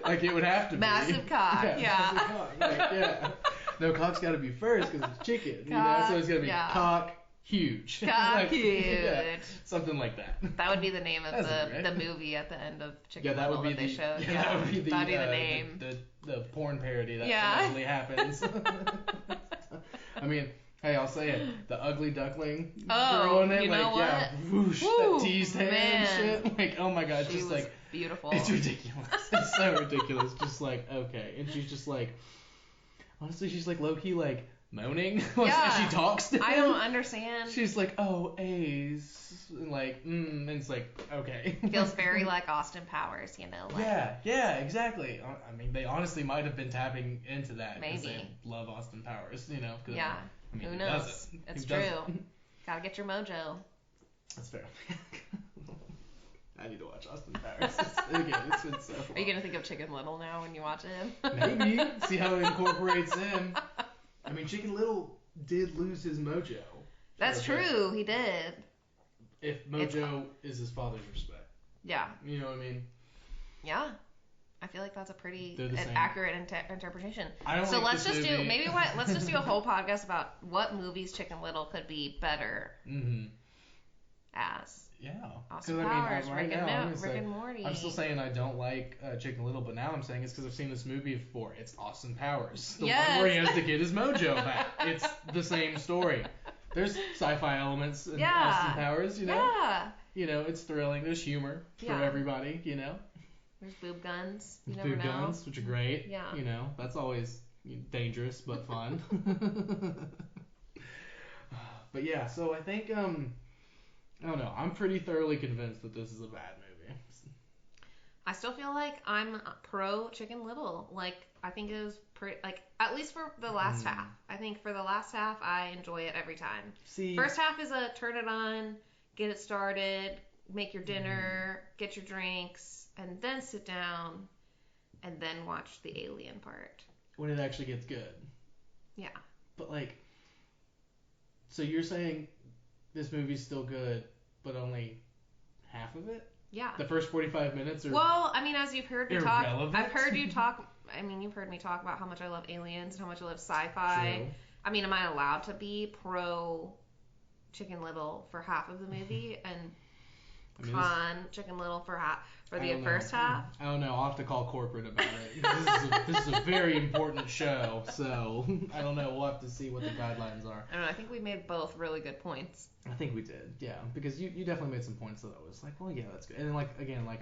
Like it would have to be. Massive cock, Massive cock. Like, no, cock's got to be first because it's chicken, so it's got to be cock huge. Cock huge. Something like that. That would be the name of the movie at the end of Chicken Little that they showed. That would be that'd be the name. The porn parody that actually happens. I mean, hey, I'll say it. The ugly duckling girl in it, whoosh, that teased hair and shit. Like, oh my god, she just was like beautiful. It's ridiculous. It's so ridiculous. Just like, okay. And she's just like, honestly, she's like low-key like moaning as she talks to him. I don't understand. She's like, oh, A's. And like, and it's like, okay. Feels very like Austin Powers, Like, yeah, exactly. I mean, they honestly might have been tapping into that. Maybe. Because they love Austin Powers, Yeah. I mean, who knows? It's true. Gotta get your mojo. That's fair. I need to watch Austin Powers. It's been so long. Are you gonna think of Chicken Little now when you watch it? Maybe. See how it incorporates him. I mean, Chicken Little did lose his mojo. That's true. He did. If mojo is his father's respect. Yeah. You know what I mean? Yeah. I feel like that's a pretty accurate interpretation. So let's just do let's just do a whole podcast about what movies Chicken Little could be better as. Yeah. Austin Powers, Rick and Morty. I'm still saying I don't like Chicken Little, but now I'm saying it's because I've seen this movie before. It's Austin Powers, the one where he has to get his mojo back. It's the same story. There's sci-fi elements in Austin Powers, Yeah. It's thrilling. There's humor for everybody, There's boob guns. You never boob know. guns, which are great. Yeah. That's always dangerous but fun. But yeah, so I think I don't know. I'm pretty thoroughly convinced that this is a bad movie. I still feel like I'm pro Chicken Little. Like I think it was pretty. Like at least for the last half. I think for the last half, I enjoy it every time. First half is a turn it on, get it started, make your dinner, get your drinks, and then sit down, and then watch the alien part. When it actually gets good. Yeah. But like, So you're saying this movie's still good, but only half of it? Yeah. The first 45 minutes are Well, I mean, as you've heard me irrelevant? I've heard you talk. I mean, you've heard me talk about how much I love aliens and how much I love sci-fi. True. I mean, am I allowed to be pro Chicken Little for half of the movie and con Chicken Little for the first half? I don't know. I'll have to call corporate about it. This is a very important show, so I don't know. We'll have to see what the guidelines are. I don't know. I think we made both really good points. I think we did, yeah, because you definitely made some points that I was like, well, yeah, that's good. And then, like, again, like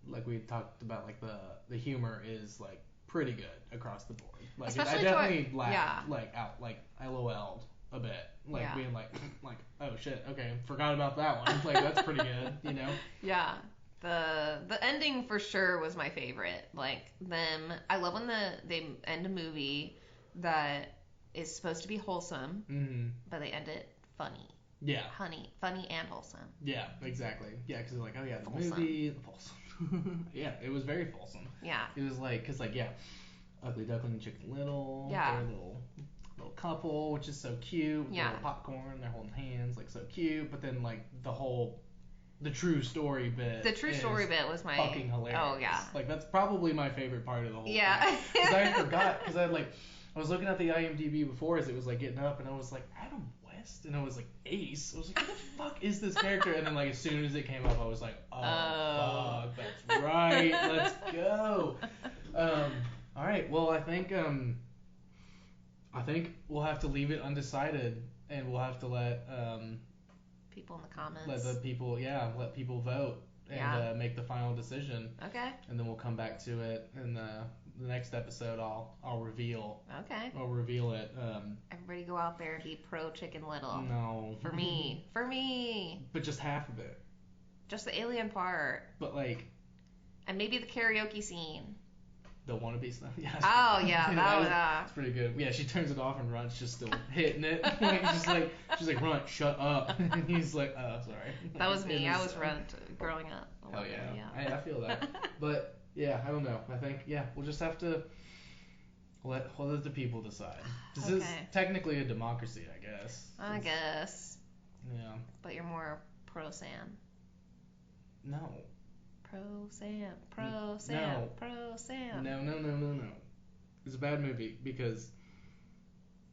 like we talked about, like the humor is like pretty good across the board. Like, Especially I definitely laughed, like LOL'd a bit, like being like oh shit, okay, forgot about that one. Like, that's pretty good, you know? Yeah. The ending for sure was my favorite. Like I love when they end a movie that is supposed to be wholesome, but they end it funny. Yeah. Funny and wholesome. Yeah, exactly. Yeah, because like, oh yeah, the Fulsome. movie, Fulsome. Yeah, it was very fulsome. Yeah. It was like, cause like, yeah, Ugly Duckling and Chicken Little. Yeah. They're a little couple, which is so cute. Yeah. Little popcorn, they're holding hands, like so cute. But then like the true story bit. The true story bit was my fucking hilarious. Oh yeah. Like that's probably my favorite part of the whole thing. Yeah. Because I forgot, because I was looking at the IMDb before as it was like getting up, and I was like, Adam West, and I was like, Ace. I was like, who the fuck is this character? And then like as soon as it came up, I was like, oh. Fuck, that's right. Let's go. All right. Well, I think we'll have to leave it undecided, and we'll have to let people in the comments. let people vote and make the final decision. Okay. And then we'll come back to it in the next episode. I'll reveal. Okay. I'll reveal it. Everybody go out there and be pro Chicken Little. No. For me. But just half of it. Just the alien part. But like. And maybe the karaoke scene. The wannabe stuff. Yeah. Oh yeah, that was. It's pretty good. Yeah, she turns it off and runs, just still hitting it. She's like, run, shut up. And he's like, oh, sorry. That was me. I was run growing up. Hell yeah. I feel that. But yeah, I don't know. I think we'll just have to let the people decide. This is technically a democracy, I guess. I guess. Yeah. But you're more pro Sam. No. Pro Sam. Pro Sam. No. Pro Sam. No. It's a bad movie because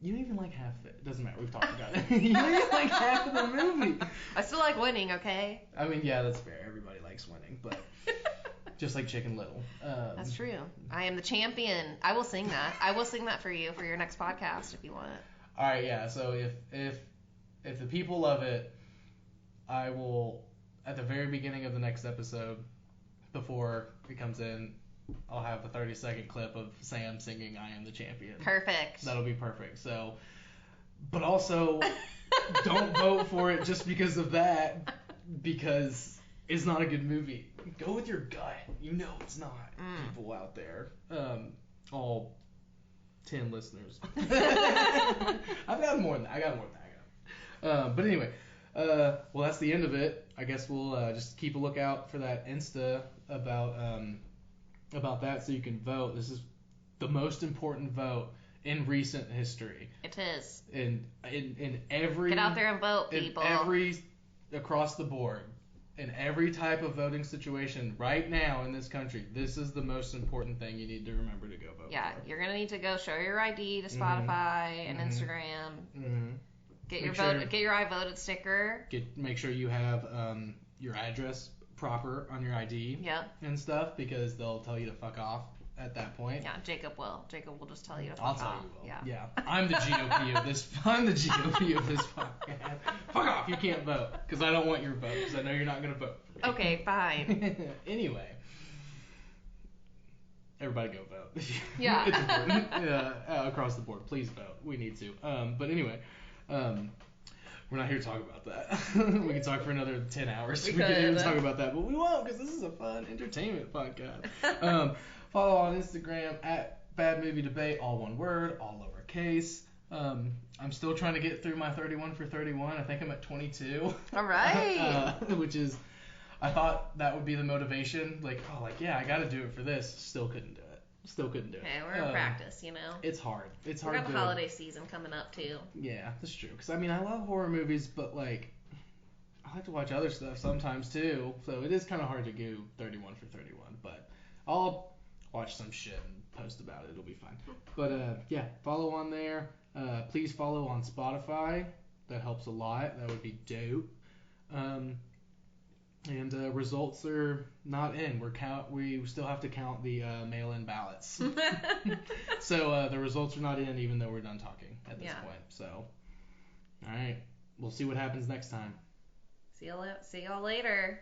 you don't even like half of it. It doesn't matter. We've talked about it. You don't even like half of the movie. I still like winning, okay? I mean, yeah, that's fair. Everybody likes winning, but just like Chicken Little. That's true. I am the champion. I will sing that. I will sing that for you for your next podcast if you want it. All right, yeah. So if the people love it, I will, at the very beginning of the next episode, before it comes in, I'll have a 30-second clip of Sam singing I Am the Champion. Perfect. That'll be perfect. So, but also, don't vote for it just because of that, because it's not a good movie. Go with your gut. You know it's not. People out there. All 10 listeners. I've got more than that. I got more than that. But anyway, well, that's the end of it. I guess we'll just keep a lookout for that Insta about that so you can vote. This is the most important vote in recent history. It is. In every... Get out there and vote, people. Across the board. In every type of voting situation right now in this country, this is the most important thing you need to remember to go vote for. You're going to need to go show your ID to Spotify and Instagram. Mm-hmm. Get your I voted sticker. Make sure you have your address proper on your ID and stuff, because they'll tell you to fuck off at that point. Yeah, Jacob will. Jacob will just tell you to fuck I'll off. tell you will. Yeah. I'm the GOP of this. I'm the GOP of this podcast. Fuck off. You can't vote because I don't want your vote because I know you're not gonna vote for me. Okay, fine. Anyway, everybody go vote. Yeah. It's important. Across the board, please vote. We need to. But anyway, we're not here to talk about that. We can talk for another 10 hours. We could even talk about that, but we won't because this is a fun entertainment podcast. Follow on Instagram at Bad Movie Debate, all one word, all lowercase. I'm still trying to get through my 31 for 31. I think I'm at 22. All right. Which is, I thought that would be the motivation. I got to do it for this. Still couldn't do it. Still couldn't do it. Okay, we're in practice, you know. It's hard. It's we hard. got the holiday season coming up too. Yeah, that's true. Because I mean, I love horror movies, but like, I like to watch other stuff sometimes too. So it is kind of hard to go 31 for 31. But I'll watch some shit and post about it. It'll be fine. But yeah, follow on there. Please follow on Spotify. That helps a lot. That would be dope. And results are not in. We still have to count the mail-in ballots. So the results are not in, even though we're done talking at this point. So, all right, we'll see what happens next time. See y'all later.